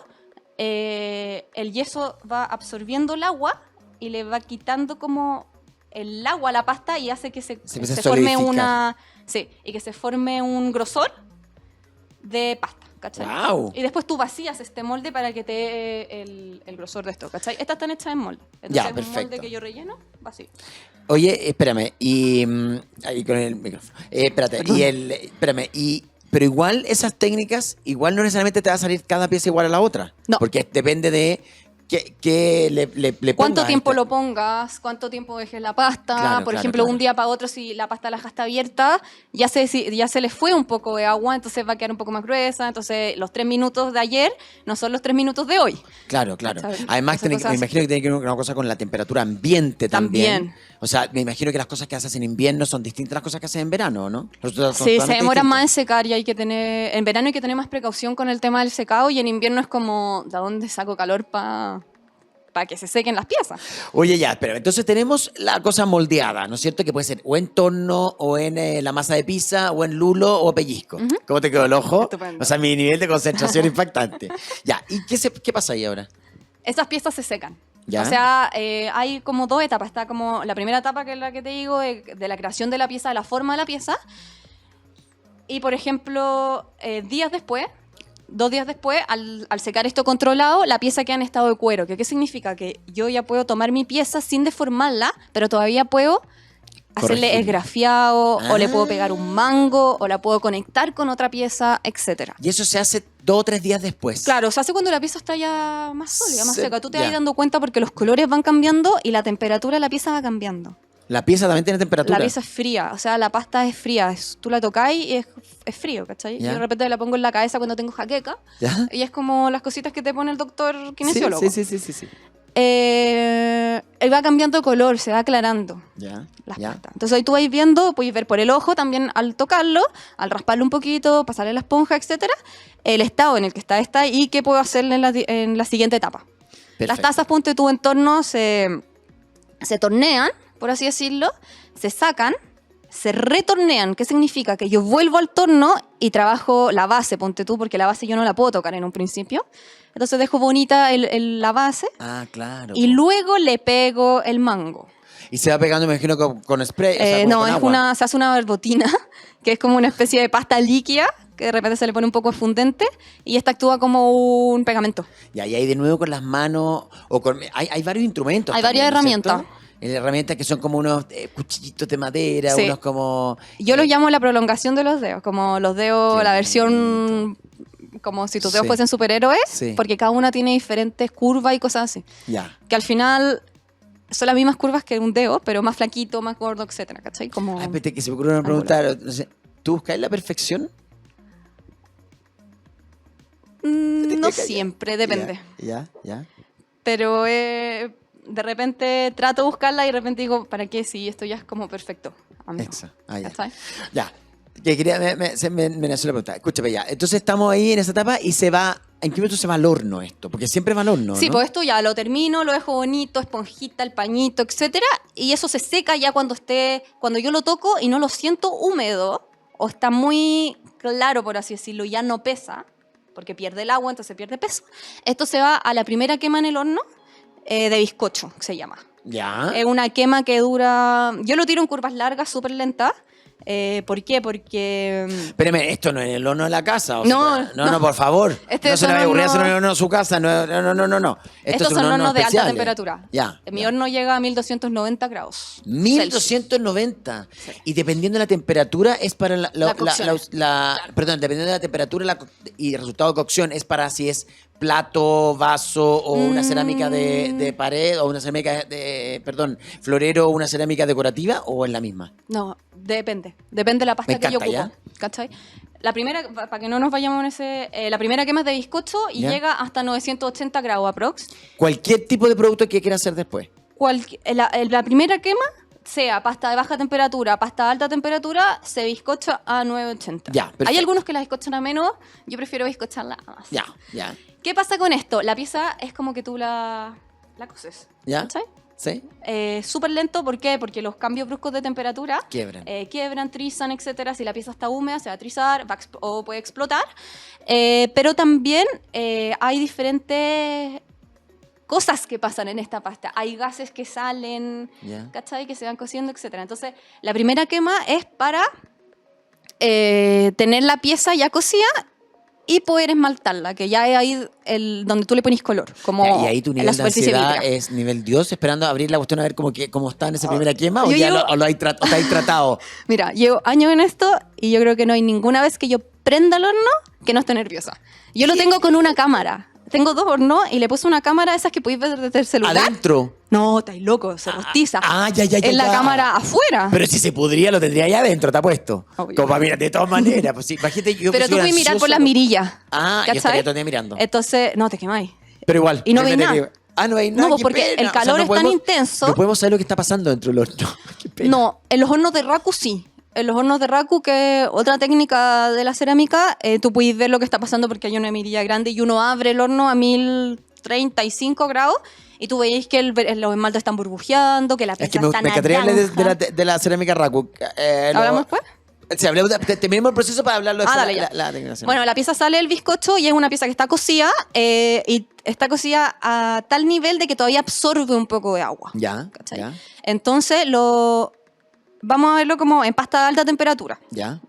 el yeso va absorbiendo el agua y le va quitando como el agua a la pasta y hace que se empieza a forme solidificar. y que se forme un grosor de pasta. ¿cachai? ¡Wow! Y después tú vacías este molde para que te dé el grosor de esto, ¿cachai? Estas están hechas en molde. Entonces Ya, es un perfecto. molde que yo relleno, vacío. Oye, espérame, y ahí con el micrófono. Espérate, pero igual esas técnicas, igual no necesariamente te va a salir cada pieza igual a la otra. No. Porque depende de qué le ¿Cuánto pongas tiempo este- lo pongas? ¿Cuánto tiempo dejes la pasta? Claro, Por claro, ejemplo, claro. un día para otro, si la pasta la dejaste abierta, ya se le fue un poco de agua, entonces va a quedar un poco más gruesa. Entonces, los 3 minutos de ayer no son los 3 minutos de hoy. Claro, claro. ¿Cachai? Además, Entonces, me cosas imagino que tiene que ver una cosa con la temperatura ambiente también. También. O sea, me imagino que las cosas que haces en invierno son distintas a las cosas que haces en verano, ¿no? Son Sí, se totalmente demoran más en distintas. secar y hay que tener... En verano hay que tener más precaución con el tema del secado y en invierno es como, ¿de dónde saco calor para que se sequen las piezas? Oye, ya, pero entonces tenemos la cosa moldeada, ¿no es cierto? Que puede ser o en torno, o en la masa de pizza, o en lulo, o pellizco. ¿Cómo te quedó el ojo? Estupendo. O sea, mi nivel de concentración impactante. Ya, ¿y qué pasa ahí ahora? Esas piezas se secan. ¿Ya? O sea, hay como 2 etapas. Está como la primera etapa, que es la que te digo, de la creación de la pieza, de la forma de la pieza. Y, por ejemplo, 2 días después, al secar esto controlado, la pieza queda en estado de cuero. ¿Qué significa? Que yo ya puedo tomar mi pieza sin deformarla, pero todavía puedo hacerle Corregir. esgrafiado, o le puedo Ah. pegar un mango, o la puedo conectar con otra pieza, etcétera. Y eso se hace 2 o 3 días después. Claro, se hace cuando la pieza está ya más sólida, más Se- seca. Tú te ya. vas dando cuenta porque los colores van cambiando y la temperatura de la pieza va cambiando. La pieza también tiene temperatura. La pieza es fría, o sea, la pasta es fría. Tú la tocáis y es frío, ¿cachai? Ya. Yo de repente la pongo en la cabeza cuando tengo jaqueca ¿Ya? y es como las cositas que te pone el doctor kinesiólogo. Sí. Y va cambiando de color, se va aclarando Ya, las ya. pastas. Entonces ahí tú vas viendo, puedes ver por el ojo también al tocarlo, al rasparlo un poquito, pasarle la esponja, etcétera, el estado en el que está esta y qué puedo hacerle en la siguiente etapa. Las Perfecto. tazas, ponte tú, en torno, se tornean, por así decirlo, se sacan, se retornean. ¿Qué significa? Que yo vuelvo al torno y trabajo la base, ponte tú, porque la base yo no la puedo tocar en un principio. Entonces dejo bonita la base Ah, claro. y luego le pego el mango. Y se va pegando, me imagino, con spray. o sea, No, con es agua. se hace una barbotina, que es como una especie de pasta líquida, que de repente se le pone un poco de fundente, y esta actúa como un pegamento. Ya, y ahí de nuevo con las manos, hay varios instrumentos. Hay también, varias ¿no es cierto? herramientas. Herramientas que son como unos cuchillitos de madera, Sí. unos como... Yo los llamo la prolongación de los dedos, como los dedos, Qué la versión, como si tus dedos Sí. fuesen superhéroes, Sí. porque cada una tiene diferentes curvas y cosas así. Ya. Que al final son las mismas curvas que un dedo, pero más flaquito, más gordo, etcétera, ¿cachai? Como... Ay, espérate, que se me ocurrió una pregunta. No sé, ¿tú buscas la perfección? No siempre, depende. Ya. Pero de repente trato de buscarla y de repente digo, ¿para qué? Si esto ya es como perfecto. amigo. Exa. Ah, ya. ¿Cachai? Ya. Que quería, me nació la pregunta. Escúchame ya. Entonces estamos ahí en esa etapa y se va. ¿En qué momento se va al horno esto? Porque siempre va al horno, Sí, ¿no? pues esto ya lo termino, lo dejo bonito, esponjita, el pañito, etcétera, y eso se seca ya cuando yo lo toco y no lo siento húmedo o está muy claro, por así decirlo, ya no pesa, porque pierde el agua, entonces pierde peso. Esto se va a la primera quema en el horno de bizcocho, que se llama. Ya. Es una quema que dura... Yo lo tiro en curvas largas, súper lentas. ¿Por qué? Porque... Espérame, esto no es el horno de la casa. O No, sea, no, por favor. Este no es se le un va a ocurrir horno- hacer un horno en su casa. No. Estos es un son horno hornos de alta especial, temperatura. Ya. Mi ya. horno llega a 1290 grados. 1290. Y dependiendo de la temperatura, es para La cocción. perdón, dependiendo de la temperatura y resultado de cocción, es para si es plato, vaso o una cerámica de pared o una cerámica florero o una cerámica decorativa o es la misma. No, depende. Depende de la pasta Me que yo encanta, ocupo. ¿Cachai? La primera, para que no nos vayamos en ese... la primera quema es de bizcocho y ¿Ya? llega hasta 980 grados aprox. Cualquier tipo de producto que quiera hacer después. La primera quema, sea pasta de baja temperatura, pasta de alta temperatura, se bizcocha a 980. Ya, perfecto. Hay algunos que la bizcochan a menos, yo prefiero bizcocharla a más. Ya. ¿Qué pasa con esto? La pieza es como que tú la coces. ¿Ya? ¿Cachai? ¿Sí? Súper lento, ¿por qué? Porque los cambios bruscos de temperatura Quiebran. trizan, etcétera. Si la pieza está húmeda, se va a trizar o puede explotar. Pero también hay diferentes cosas que pasan en esta pasta. Hay gases que salen, Ya. ¿cachai? Que se van cociendo, etcétera. Entonces, la primera quema es para tener la pieza ya cocida y poder esmaltarla, que ya es ahí donde tú le pones color. Como Ya, y ahí tu en nivel la de superficie ansiedad vidriada. es nivel Dios, esperando abrir la cuestión a ver cómo está en esa primera quema, o yo ya llevo- lo hay o está ahí tratado. Mira, llevo años en esto y yo creo que no hay ninguna vez que yo prenda el horno que no esté nerviosa. Yo lo tengo con una cámara. Tengo 2 hornos y le puse una cámara, esas que podéis ver desde el celular. Adentro. No, estáis loco, se rostiza. Ya. En la cámara afuera. Pero si se pudría, lo tendría ahí adentro, te apuesto. Obvio. Como para mirar, de todas maneras. Pues sí, imagínate, yo Pero que tú soy puedes mirar por ansioso, las mirillas. Ah, yo ¿cachai? estaría todo el día mirando. Entonces, no, te quemáis. Pero igual. Y no veis fíjate nada. que- no veis nada. No, qué porque pena. el calor es tan intenso. No podemos saber lo que está pasando dentro del horno. Qué pena. No, en los hornos de Raku sí. En los hornos de Raku, que es otra técnica de la cerámica, tú puedes ver lo que está pasando porque hay una mirilla grande y uno abre el horno a 1035 grados y tú veis que los esmaltes están burbujeando, que la Es pieza que me está encantaría hablar naranja. de la cerámica Raku. ¿Hablamos después? Sí, hablemos terminemos el proceso para hablarlo después. Dale, ya. la tecnicación. Bueno, la pieza sale del bizcocho y es una pieza que está cocida y está cocida a tal nivel de que todavía absorbe un poco de agua. Ya, ¿Cachai? ya, Entonces, vamos a verlo como en pasta de alta temperatura. ya.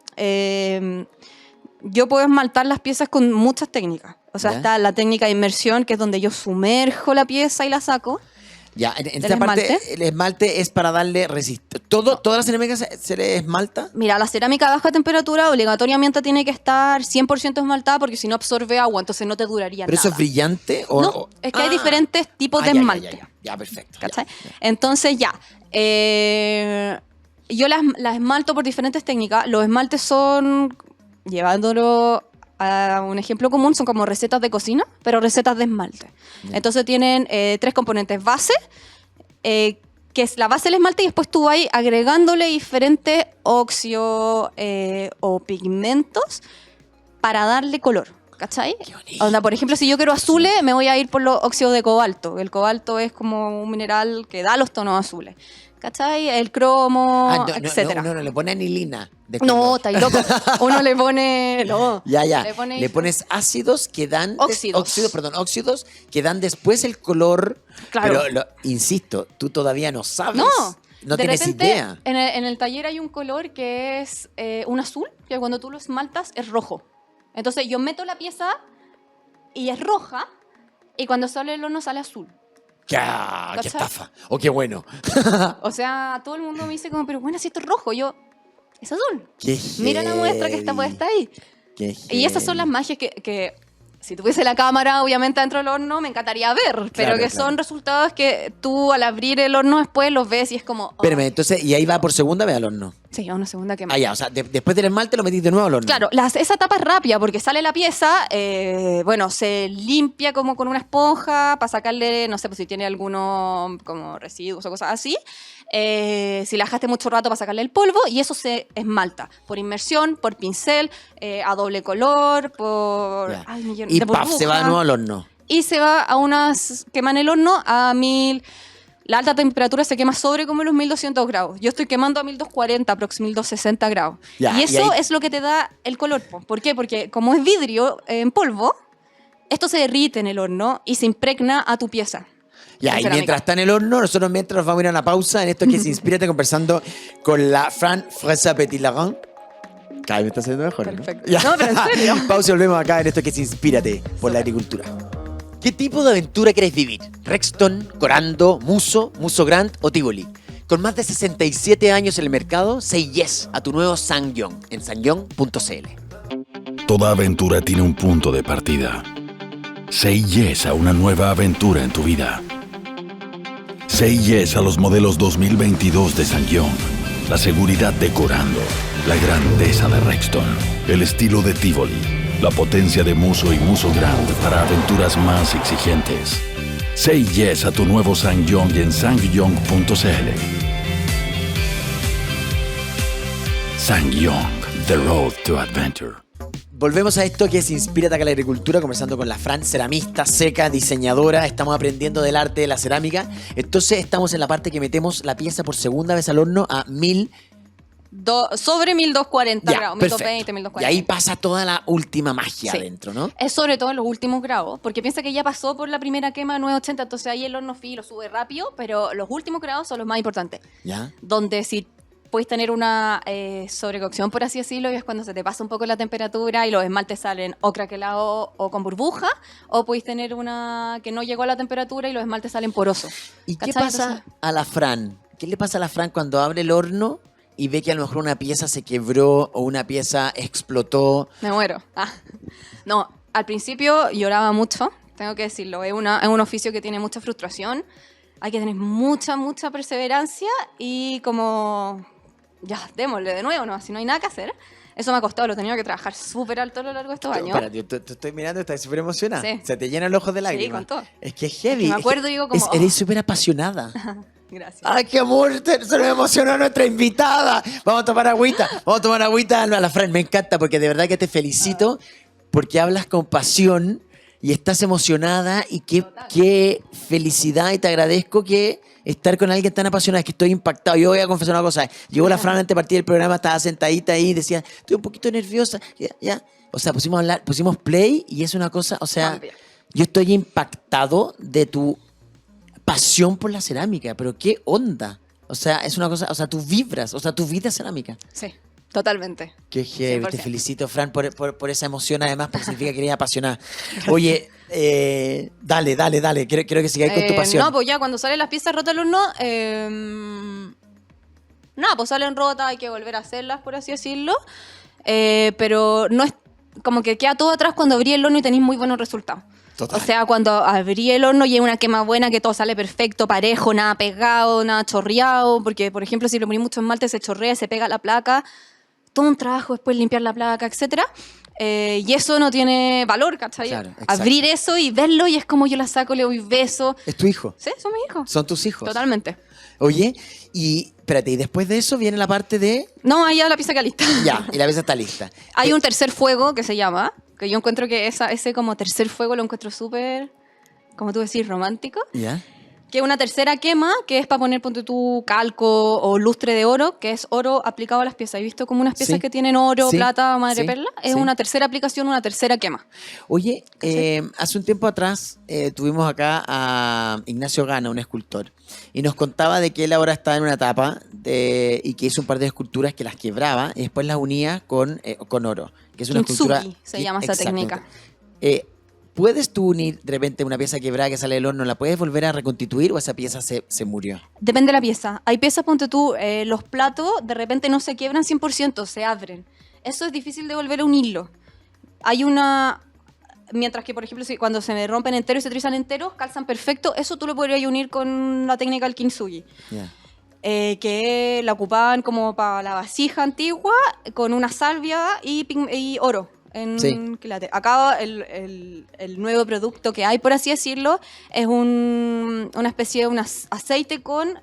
Yo puedo esmaltar las piezas con muchas técnicas. O sea, Ya. está la técnica de inmersión, que es donde yo sumerjo la pieza y la saco. Ya, en ¿Del esta parte, esmalte? el esmalte es para darle resistencia. ¿Todas las cerámicas se le esmalta? Mira, la cerámica a baja temperatura obligatoriamente tiene que estar 100% esmaltada porque si no absorbe agua, entonces no te duraría ¿Pero nada. eso es brillante? O, No, es que hay diferentes tipos de ya, esmalte. Ya, perfecto. ¿Cachai? Ya. Entonces ya, yo las esmalto por diferentes técnicas. Los esmaltes son, llevándolo a un ejemplo común, son como recetas de cocina, pero recetas de esmalte. Entonces tienen 3 componentes base, que es la base del esmalte y después tú vas agregándole diferentes óxidos o pigmentos para darle color. ¿Cachai? Qué bonito. Onda, por ejemplo, si yo quiero azules, me voy a ir por los óxidos de cobalto. El cobalto es como un mineral que da los tonos azules. ¿Cachai? El cromo, etcétera. No, le pone anilina. De No, color. estáis loco. Uno le pone. No. Ya. Le pones ácidos que dan... Óxidos. Óxidos que dan después el color. Claro. Pero, insisto, tú todavía no sabes. No. No de tienes repente, idea. En el taller hay un color que es un azul, que cuando tú lo esmaltas es rojo. Entonces yo meto la pieza y es roja, y cuando sale el horno sale azul. ¡Qué ¿Cachai? estafa! ¡Oh, qué bueno! O sea, todo el mundo me dice como, pero bueno, si esto es rojo, yo, es azul. ¡Qué Mira la muestra que está heavy. puesta ahí. ¡Qué Y esas son las heavy! magias que si tuviese la cámara, obviamente, dentro del horno, me encantaría ver. Pero que claro. son resultados que tú, al abrir el horno, después los ves y es como... oh, Espérame, entonces, y ahí va por segunda vez al horno. sí, a una segunda quema. Ah, ya, o sea, después del esmalte lo metís de nuevo al horno. Claro, esa etapa es rápida porque sale la pieza, bueno, se limpia como con una esponja para sacarle, no sé, pues si tiene algunos como residuos o cosas así. Si la dejaste mucho rato para sacarle el polvo y eso se esmalta por inmersión, por pincel, a doble color, por... Ya. Ay, millón Y de paf, se va de burbuja. nuevo al horno. Y se va a quema en el horno a 1000... La alta temperatura se quema sobre como los 1200 grados. Yo estoy quemando a 1240, aproximadamente 1260 grados. Ya, y y eso ahí- es lo que te da el color. Po. ¿Por qué? Porque como es vidrio en polvo, esto se derrite en el horno y se impregna a tu pieza. Ya, de y cerámica. mientras está en el horno, nosotros mientras nos vamos a ir a una pausa en esto que se Inspírate conversando con la Fran Fresa Petit-Laurent. Cada vez me está saliendo mejor, ¿no? Perfecto. Ya. No, pero en serio. Pausa y volvemos acá en esto que se Inspírate por la agricultura. ¿Qué tipo de aventura quieres vivir? ¿Rexton, Corando, Muso, Muso Grand o Tivoli? Con más de 67 años en el mercado, say yes a tu nuevo Sangyong en sangyong.cl. Toda aventura tiene un punto de partida. Say yes a una nueva aventura en tu vida. Say yes a los modelos 2022 de Sangyong. La seguridad de Corando. La grandeza de Rexton. El estilo de Tivoli. La potencia de Muso y Muso Grand para aventuras más exigentes. Say yes a tu nuevo Sangyong en sangyong.cl. Sangyong, the road to adventure. Volvemos a esto que es Inspírate acá a la agricultura, conversando con la Fran, ceramista, seca, diseñadora. Estamos aprendiendo del arte de la cerámica. Entonces estamos en la parte que metemos la pieza por segunda vez al horno a 1000. Sobre 1240 Ya, grados, perfecto. 1220, Y 1240. ahí pasa toda la última magia Sí. adentro, ¿no? Es sobre todo en los últimos grados, porque piensa que ya pasó por la primera quema de 980, entonces ahí el horno lo sube rápido, pero los últimos grados son los más importantes. ¿Ya? Donde si puedes tener una sobrecocción, por así decirlo, y es cuando se te pasa un poco la temperatura y los esmaltes salen o craquelados o con burbuja, o puedes tener una que no llegó a la temperatura y los esmaltes salen porosos. ¿Y qué ¿Cachai? pasa Entonces, a la Fran? ¿Qué le pasa a la Fran cuando abre el horno y ve que a lo mejor una pieza se quebró o una pieza explotó? me muero. No, al principio lloraba mucho, tengo que decirlo. Es un oficio que tiene mucha frustración. Hay que tener mucha perseverancia y como, ya, démosle de nuevo, ¿no? Si no hay nada que hacer. Eso me ha costado, lo he tenido que trabajar súper alto a lo largo de estos años. Espérate, yo te estoy mirando, estás súper emocionada. Sí. Se te llenan los ojos de lágrimas. con todo. Es que es heavy. me acuerdo y digo como, Eres súper apasionada. Gracias. ¡Ay, qué amor! Se nos emocionó nuestra invitada. Vamos a tomar agüita. Vamos a tomar agüita a la Fran. Me encanta porque de verdad que te felicito porque hablas con pasión y estás emocionada y qué felicidad y te agradezco que estar con alguien tan apasionado. Es que estoy impactado. Yo voy a confesar una cosa. Llegó la Fran antes de partir del programa, estaba sentadita ahí y decía, estoy un poquito nerviosa. Ya. O sea, pusimos play y es una cosa, o sea, yo estoy impactado de tu pasión por la cerámica, pero qué onda. O sea, es una cosa, o sea, tú vibras, o sea, tu vida es cerámica. Sí, totalmente. Qué heavy, 100%. te felicito, Fran, por esa emoción, además, porque significa que eres apasionada. Oye, dale, quiero que sigáis con tu pasión. No, pues ya cuando salen las piezas rotas al horno, nada, pues salen rotas, hay que volver a hacerlas, por así decirlo. Pero no es como que queda todo atrás cuando abrí el horno y tenéis muy buenos resultados. Total. O sea, cuando abrí el horno y hay una quema buena, que todo sale perfecto, parejo, nada pegado, nada chorreado, porque, por ejemplo, si le ponís mucho esmalte, se chorrea, se pega la placa. Todo un trabajo después limpiar la placa, etcétera. Y eso no tiene valor, ¿cachai? Claro, exacto. Abrir eso y verlo y es como yo la saco, le doy beso. ¿Es tu hijo? Sí, son mis hijos. ¿Son tus hijos? Totalmente. Oye, y espérate, y después de eso viene la parte de... No, ahí ya la pieza queda lista. Ya, y la pieza está lista. Hay un tercer fuego que se llama, que yo encuentro que ese como tercer fuego lo encuentro súper, como tú decís, romántico. ¿Ya? Que es una tercera quema, que es para poner, ponte tu calco o lustre de oro, que es oro aplicado a las piezas. ¿Has visto como unas piezas Sí. que tienen oro, Sí. plata, madre Sí. perla? Es Sí. una tercera aplicación, una tercera quema. Oye, hace un tiempo atrás tuvimos acá a Ignacio Gana, un escultor, y nos contaba de que él ahora está en una etapa y que hizo un par de esculturas que las quebraba y después las unía con oro, que es una Kintsugi escultura... se llama esa Exactamente. técnica. ¿Puedes tú unir de repente una pieza quebrada que sale del horno, la puedes volver a reconstituir o esa pieza se murió? Depende de la pieza. Hay piezas, ponte tú, los platos de repente no se quiebran 100%, se abren. Eso es difícil de volver a unirlo. Hay una... Mientras que, por ejemplo, cuando se me rompen enteros y se trizan enteros, calzan perfecto. Eso tú lo podrías unir con la técnica del kintsugi. Ya. Que la ocupaban como para la vasija antigua, con una salvia y oro. Sí. Quilate. Acá el nuevo producto que hay, por así decirlo, es una especie de un aceite con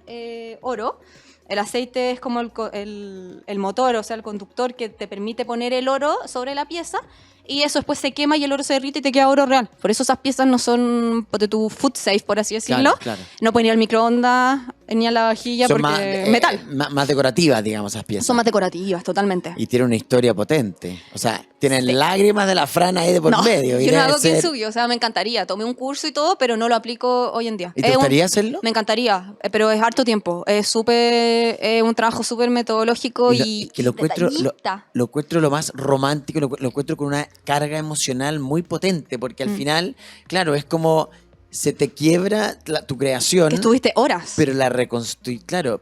oro. El aceite es como el motor, o sea, el conductor que te permite poner el oro sobre la pieza y eso después se quema y el oro se derrite y te queda oro real. Por eso esas piezas no son de tu food safe, por así decirlo. Claro. No pueden ir al microondas ni a la vajilla Son porque más, metal. más decorativas, digamos, esas piezas. Son más decorativas, totalmente. Y tienen una historia potente. O sea, tienen Sí. lágrimas de la Fran ahí de por No, medio. Y yo no debe hago ser- kintsugi, o sea, me encantaría. Tomé un curso y todo, pero no lo aplico hoy en día. ¿Y te gustaría hacerlo? Me encantaría, pero es harto tiempo. Es un trabajo súper metodológico y que lo encuentro, detallista. lo encuentro lo más romántico, lo encuentro con una carga emocional muy potente, porque al final, claro, es como se te quiebra tu creación, Que estuviste horas. pero la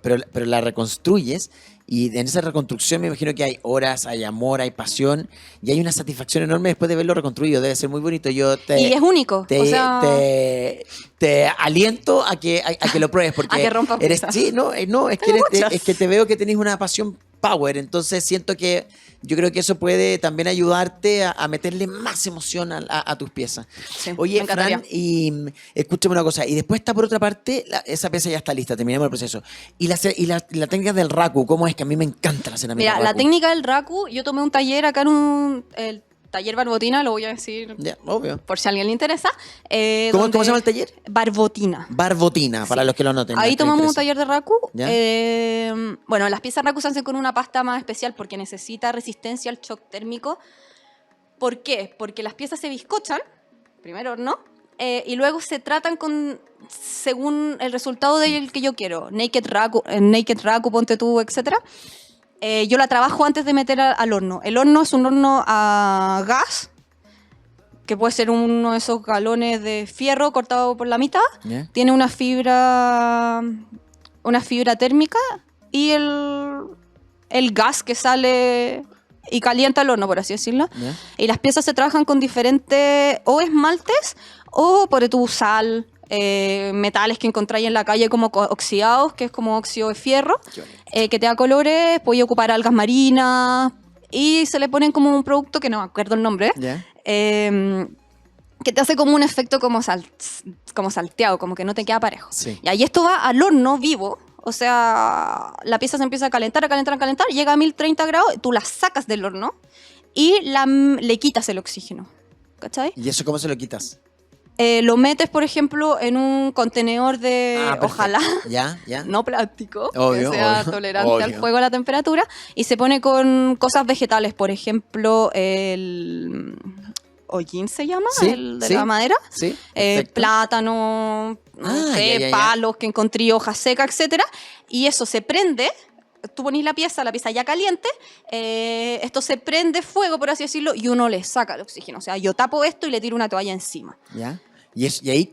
pero la reconstruyes y en esa reconstrucción me imagino que hay horas, hay amor, hay pasión y hay una satisfacción enorme después de verlo reconstruido. Debe ser muy bonito. Yo te, Y es único. te, o sea, te aliento a que lo pruebes porque A que rompa eres piezas. sí, no, es que Tengo eres- muchas. es que te veo que tenés una pasión power, entonces siento que yo creo que eso puede también ayudarte a meterle más emoción a tus piezas. Sí, Oye, me encantaría. Fran, y escúchame una cosa, y después está por otra parte, esa pieza ya está lista, terminamos el proceso. Y la técnica del raku, ¿cómo es? Que a mí me encanta la cerámica mira, la raku. técnica del raku, yo tomé un taller acá el taller Barbotina, lo voy a decir Ya, obvio. por si a alguien le interesa. ¿Cómo se llama el taller? Barbotina. Barbotina, para los que lo noten. Ahí los que les tomamos un interesa. taller de raku. ¿Ya? Bueno, las piezas raku se hacen con una pasta más especial porque necesita resistencia al shock térmico. ¿Por qué? Porque las piezas se bizcochan, primer horno, y luego se tratan según el resultado del que yo quiero. Naked Raku, ponte tú, etc. Yo la trabajo antes de meter al horno. El horno es un horno a gas, que puede ser uno de esos galones de fierro cortado por la mitad. ¿Ya? Tiene una fibra térmica y el gas que sale y calienta el horno, por así decirlo. ¿Ya? Y las piezas se trabajan con diferentes o esmaltes o por tu sal, metales que encontráis en la calle como oxidados, que es como óxido de fierro, que te da colores. Puedes ocupar algas marinas y se le ponen como un producto que no me acuerdo el nombre, ¿Ya? que te hace como un efecto como salteado, como que no te queda parejo. Sí. Y ahí esto va al horno vivo. O sea, la pieza se empieza a calentar, llega a 1030 grados, tú la sacas del horno y le quitas el oxígeno. ¿Cachai? ¿Y eso cómo se lo quitas? Lo metes, por ejemplo, en un contenedor de, Perfecto. ojalá, ¿Ya? ¿Ya? no plástico, Obvio, que sea obvio, tolerante obvio. al fuego, a la temperatura, y se pone con cosas vegetales, por ejemplo, el hollín se llama, Sí, el de sí. la madera, Sí, perfecto. plátano, no Ah, sé, ya. palos que encontré, hojas secas, etcétera, y eso se prende. Tú ponís la pieza ya caliente, esto se prende fuego, por así decirlo, y uno le saca el oxígeno. O sea, yo tapo esto y le tiro una toalla encima. ¿Ya? Y ahí...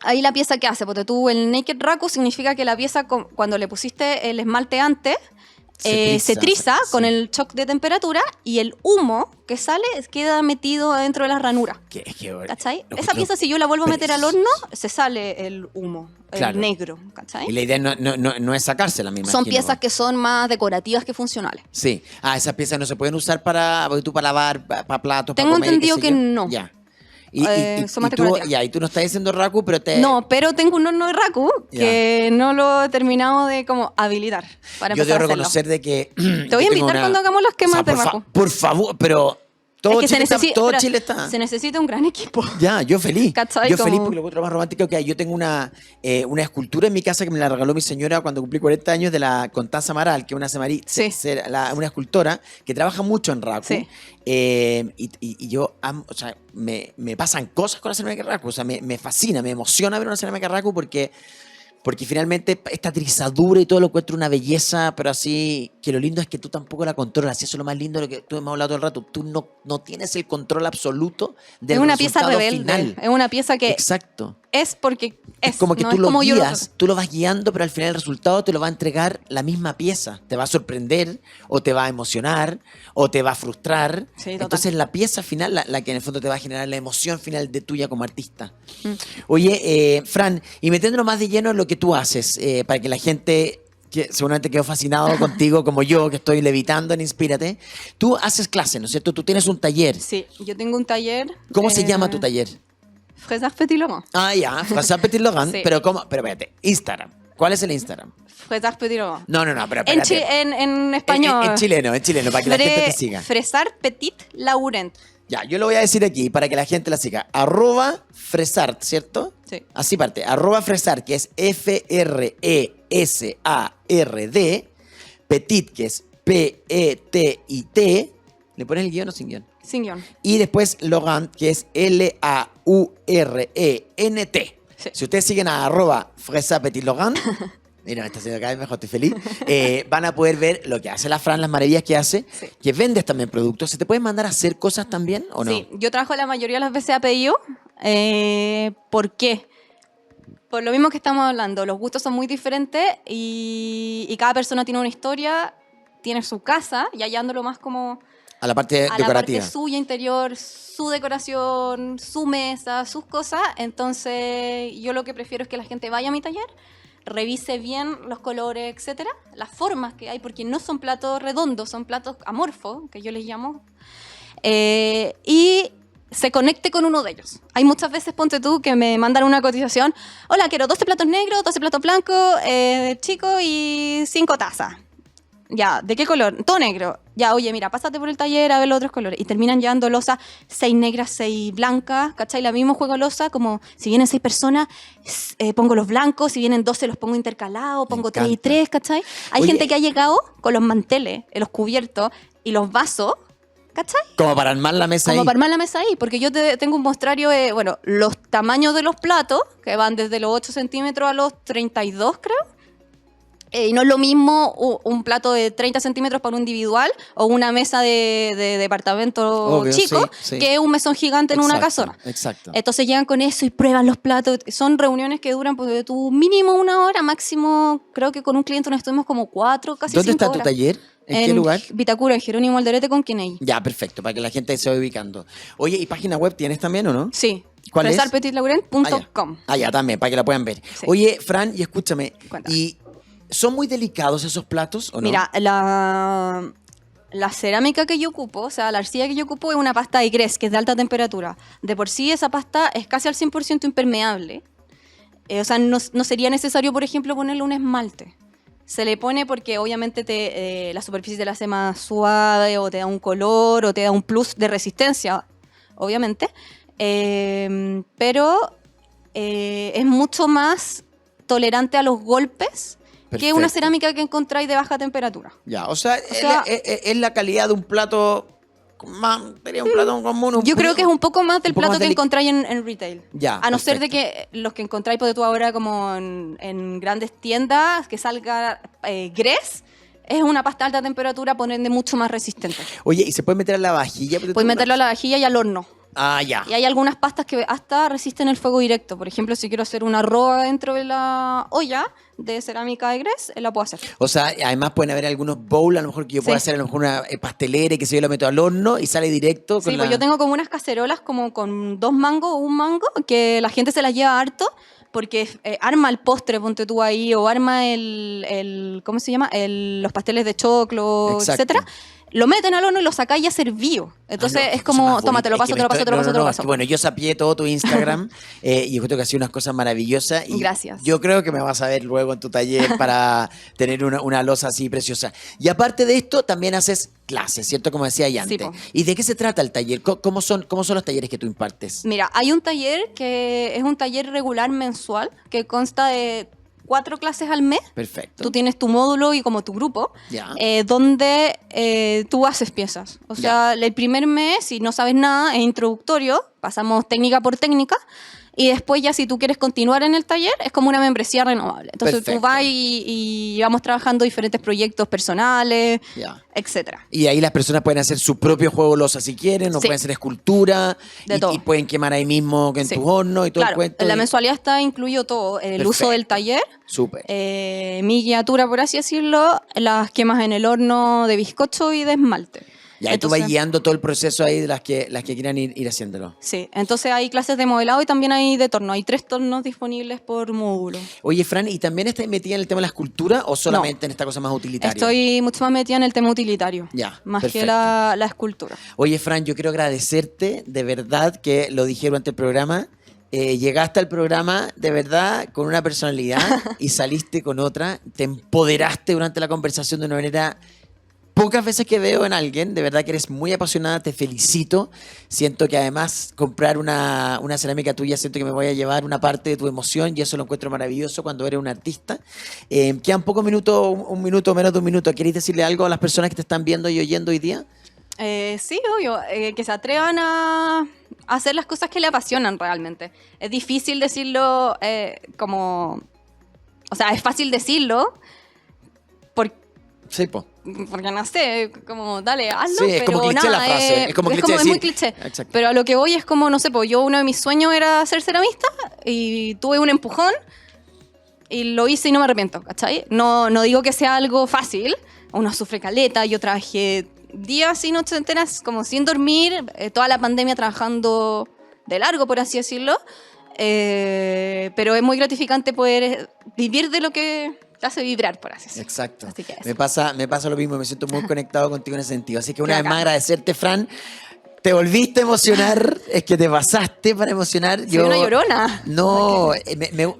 Ahí la pieza que hace, porque tú el Naked Raku significa que la pieza, cuando le pusiste el esmalte antes, se triza sí. con el shock de temperatura y el humo que sale queda metido dentro de las ranuras. ¿Cachai? Esa pieza, si yo la vuelvo a meter al horno, se sale el humo, Claro. el negro. ¿Cachai? Y la idea no es sacársela, me imagino. Son piezas que son más decorativas que funcionales. Sí. esas piezas no se pueden usar para lavar, para platos, Tengo para comer, entendido qué sé que yo. no. Ya. Son más tú, decorativas. y tú no estás diciendo Raku, pero te... No, pero tengo un horno de Raku que no lo he terminado de como habilitar para Yo empezar debo a hacerlo. reconocer de que... Te voy a invitar cuando hagamos las quemas de Raku. Por favor, pero... Todo, Es que Chile, Chile está... se necesita un gran equipo. Ya, yo feliz. ¿Cachai? Yo feliz Como- porque lo encuentro más romántico que hay. Yo tengo una escultura en mi casa que me la regaló mi señora cuando cumplí 40 años de la Constanza Amaral, que es Sí. una escultora que trabaja mucho en Raku. Sí. Y yo amo, o sea, me pasan cosas con la cerámica Raku. O sea, me fascina, me emociona ver una cerámica Raku porque finalmente esta trizadura y todo lo encuentro una belleza, pero así que lo lindo es que tú tampoco la controlas. Y eso es lo más lindo de lo que tú hemos hablado todo el rato. Tú no tienes el control absoluto del Es una pieza resultado rebelde. final. Es una pieza que Exacto. es porque es. Es como que no tú es lo como yo lo guías, tú lo vas guiando, pero al final el resultado te lo va a entregar la misma pieza. Te va a sorprender, o te va a emocionar, o te va a frustrar. Sí, total. Entonces la pieza final, la que en el fondo te va a generar la emoción final de tuya como artista. Mm. Oye, Fran, y metiéndonos más de lleno en lo que tú haces, para que la gente que seguramente quedó fascinado contigo, como yo, que estoy levitando en Inspírate, tú haces clases, ¿no es cierto? Tú tienes un taller. Sí, yo tengo un taller. ¿Cómo se llama tu taller? Fresas Petit Laurent. Ya, François Petit Laurent, Sí. pero ¿cómo? Pero espérate, Instagram. ¿Cuál es el Instagram? Fresas Petit Laurent. No, pero En, espérate. en español. En chileno, para que la gente te siga. Fresar Petit Laurent. Ya, yo lo voy a decir aquí para que la gente la siga. @Fresart, ¿cierto? Sí. Así parte. @Fresart, que es FRESARD. Petit, que es PETIT. ¿Le pones el guión o sin guión? Sin guión. Y después Laurent, que es LAURENT. Sí. Si ustedes siguen a @FresaPetitLaurent, mira, me está haciendo cada vez mejor, estoy feliz, van a poder ver lo que hace la Fran, las maravillas que hace, Sí. que vendes también productos. ¿Se te pueden mandar a hacer cosas también o no? Sí, yo trabajo la mayoría de las veces a pedido. ¿Por qué? Por lo mismo que estamos hablando, los gustos son muy diferentes y cada persona tiene una historia, tiene su casa, y hallándolo más como A la parte a la decorativa. parte suya interior, su decoración, su mesa, sus cosas. Entonces, yo lo que prefiero es que la gente vaya a mi taller, revise bien los colores, etcétera, las formas que hay, porque no son platos redondos, son platos amorfos, que yo les llamo, y se conecte con uno de ellos. Hay muchas veces, ponte tú, que me mandan una cotización: hola, quiero 12 platos negros, 12 platos blancos, chicos, y 5 tazas. Ya, ¿de qué color? Todo negro. Ya, oye, mira, pásate por el taller a ver los otros colores. Y terminan llevando losa 6 negras, 6 blancas, ¿cachai? La misma juego losa, como si vienen 6 personas, pongo los blancos, si vienen 12 los pongo intercalados, pongo 3 y encanta. 3, ¿cachai? Hay Oye, gente que ha llegado con los manteles, los cubiertos y los vasos ¿cachai? Como para armar la mesa Como ahí. para armar la mesa ahí, porque yo tengo un muestrario de, bueno, los tamaños de los platos, que van desde los 8 centímetros a los 32, creo. Y no es lo mismo un plato de 30 centímetros para un individual o una mesa de departamento Obvio, chico sí, sí. que un mesón gigante en una Exacto, casona. exacto. Entonces llegan con eso y prueban los platos. Son reuniones que duran pues, tu mínimo 1 hora, máximo, creo que con un cliente nos estuvimos como 4, casi 5 ¿Dónde horas. está tu taller? ¿En qué lugar? Vitacura, en Jerónimo Alderete con Kiney. Ya, perfecto, para que la gente se vaya ubicando. Oye, ¿y página web tienes también o no? Sí. ¿Cuál es? fresarpetitlauren.com. Ya, también, para que la puedan ver. Sí. Oye, Fran, y escúchame, Cuéntame. ¿y son muy delicados esos platos o no? Mira, la cerámica que yo ocupo, o sea, la arcilla que yo ocupo es una pasta de grés, que es de alta temperatura. De por sí esa pasta es casi al 100% impermeable. O sea, no sería necesario, por ejemplo, ponerle un esmalte. Se le pone porque obviamente la superficie te la hace más suave o te da un color o te da un plus de resistencia, obviamente. Pero es mucho más tolerante a los golpes que una Perfecto. cerámica que encontráis de baja temperatura. Ya, o sea, sea, es la calidad de un plato más, sería un plato común. Yo creo que es un poco más del un poco plato más que delic- encontráis en retail. Ya, A no ser de perfecto. que los que encontráis, por tú ahora como en grandes tiendas, que salga grés, es una pasta de alta temperatura, por ende mucho más resistente. Oye, ¿y se puede meter a la vajilla? Puedes meterlo a la vajilla y al horno. Ah, ya. Y hay algunas pastas que hasta resisten el fuego directo. Por ejemplo, si quiero hacer una arroba dentro de la olla de cerámica de grés, la puedo hacer. O sea, además pueden haber algunos bowls, a lo mejor que yo pueda Sí. hacer, a lo mejor una pastelera, que se yo lo meto al horno y sale directo con Sí, pues yo tengo como unas cacerolas como con 2 mangos o 1 mango, que la gente se las lleva harto porque arma el postre, ponte tú ahí, o arma ¿cómo se llama? Los pasteles de choclo, Exacto. etcétera. Lo meten al horno y lo sacáis ya servido. Entonces Ah, no, es cosa como, más toma, te lo bonita. paso, Es que te lo paso, te lo paso, te lo es paso. que, bueno, yo sapié todo tu Instagram y yo creo que ha sido unas cosas maravillosas. Y Gracias. Yo creo que me vas a ver luego en tu taller para tener una loza así preciosa. Y aparte de esto, también haces clases, ¿cierto? Como decía ya Sí, antes. po. ¿Y de qué se trata el taller? ¿Cómo son los talleres que tú impartes? Mira, hay un taller que es un taller regular mensual que consta de 4 clases al mes. Perfecto. Tú tienes tu módulo y como tu grupo, Ya. donde tú haces piezas. O sea, el primer mes, si no sabes nada, es introductorio, pasamos técnica por técnica, y después ya si tú quieres continuar en el taller, es como una membresía renovable. Entonces Perfecto. tú vas y vamos trabajando diferentes proyectos personales, Ya. etcétera. Y ahí las personas pueden hacer su propio juego loza si quieren, o Sí. pueden hacer escultura, De todo. y pueden quemar ahí mismo que en Sí. tus hornos y todo el Claro, cuento. en la y- mensualidad está incluido todo, el uso Perfecto. del taller, Súper. mi guiatura, por así decirlo, las quemas en el horno de bizcocho y de esmalte. Y ahí tú vas Entonces- guiando todo el proceso ahí de las que quieran ir haciéndolo. Sí, entonces hay clases de modelado y también hay de torno. Hay 3 tornos disponibles por módulo. Oye, Fran, ¿y también estás metida en el tema de la escultura o solamente en esta cosa más utilitaria? Estoy mucho más metida en el tema utilitario, Ya, más perfecto. que la escultura. Oye, Fran, yo quiero agradecerte de verdad que lo dije durante el programa. Llegaste al programa de verdad con una personalidad y saliste con otra. Te empoderaste durante la conversación de una manera pocas veces que veo en alguien. De verdad que eres muy apasionada, te felicito. Siento que además comprar una cerámica tuya, siento que me voy a llevar una parte de tu emoción y eso lo encuentro maravilloso cuando eres un artista. Quedan pocos minutos, un minuto, menos de un minuto. ¿Queréis decirle algo a las personas que te están viendo y oyendo hoy día? Sí, obvio, que se atrevan a hacer las cosas que le apasionan realmente. Es difícil decirlo como... O sea, es fácil decirlo por- Sí, po. porque no sé, como dale, hazlo, Sí, es pero como cliché nada, la frase, es como cliché es muy decir- cliché. Exacto. Pero a lo que voy es como, no sé, pues yo uno de mis sueños era ser ceramista y tuve un empujón y lo hice y no me arrepiento, ¿cachai? No digo que sea algo fácil, uno sufre caleta, yo trabajé días y noches enteras como sin dormir, toda la pandemia trabajando de largo, por así decirlo, pero es muy gratificante poder vivir de lo que te hace vibrar, por así decirlo. Exacto. Así que eso. Me pasa lo mismo, me siento muy conectado contigo en ese sentido. Así que una Qué vez más bacán. agradecerte, Fran. Te volviste a emocionar, es que te pasaste para emocionar. Soy una llorona. No,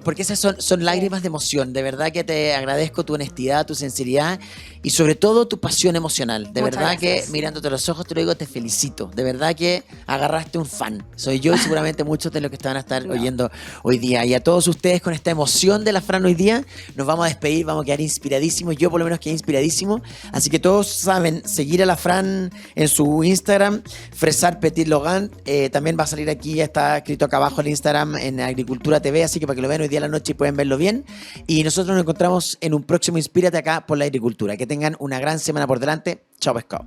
porque esas son lágrimas de emoción. De verdad que te agradezco tu honestidad, tu sinceridad y sobre todo tu pasión emocional. De Muchas verdad gracias. que mirándote a los ojos te lo digo, te felicito. De verdad que agarraste un fan. Soy yo y seguramente muchos de los que te van a estar oyendo hoy día. Y a todos ustedes con esta emoción de la Fran hoy día, nos vamos a despedir, vamos a quedar inspiradísimos. Yo por lo menos quedé inspiradísimo. Así que todos saben seguir a la Fran en su Instagram, Fresar Petit Logan. También va a salir aquí, ya está escrito acá abajo el Instagram en Agricultura TV, así que para que lo vean hoy día a la noche y pueden verlo bien. Y nosotros nos encontramos en un próximo Inspírate acá por la agricultura. Que tengan una gran semana por delante. Chao, pescado.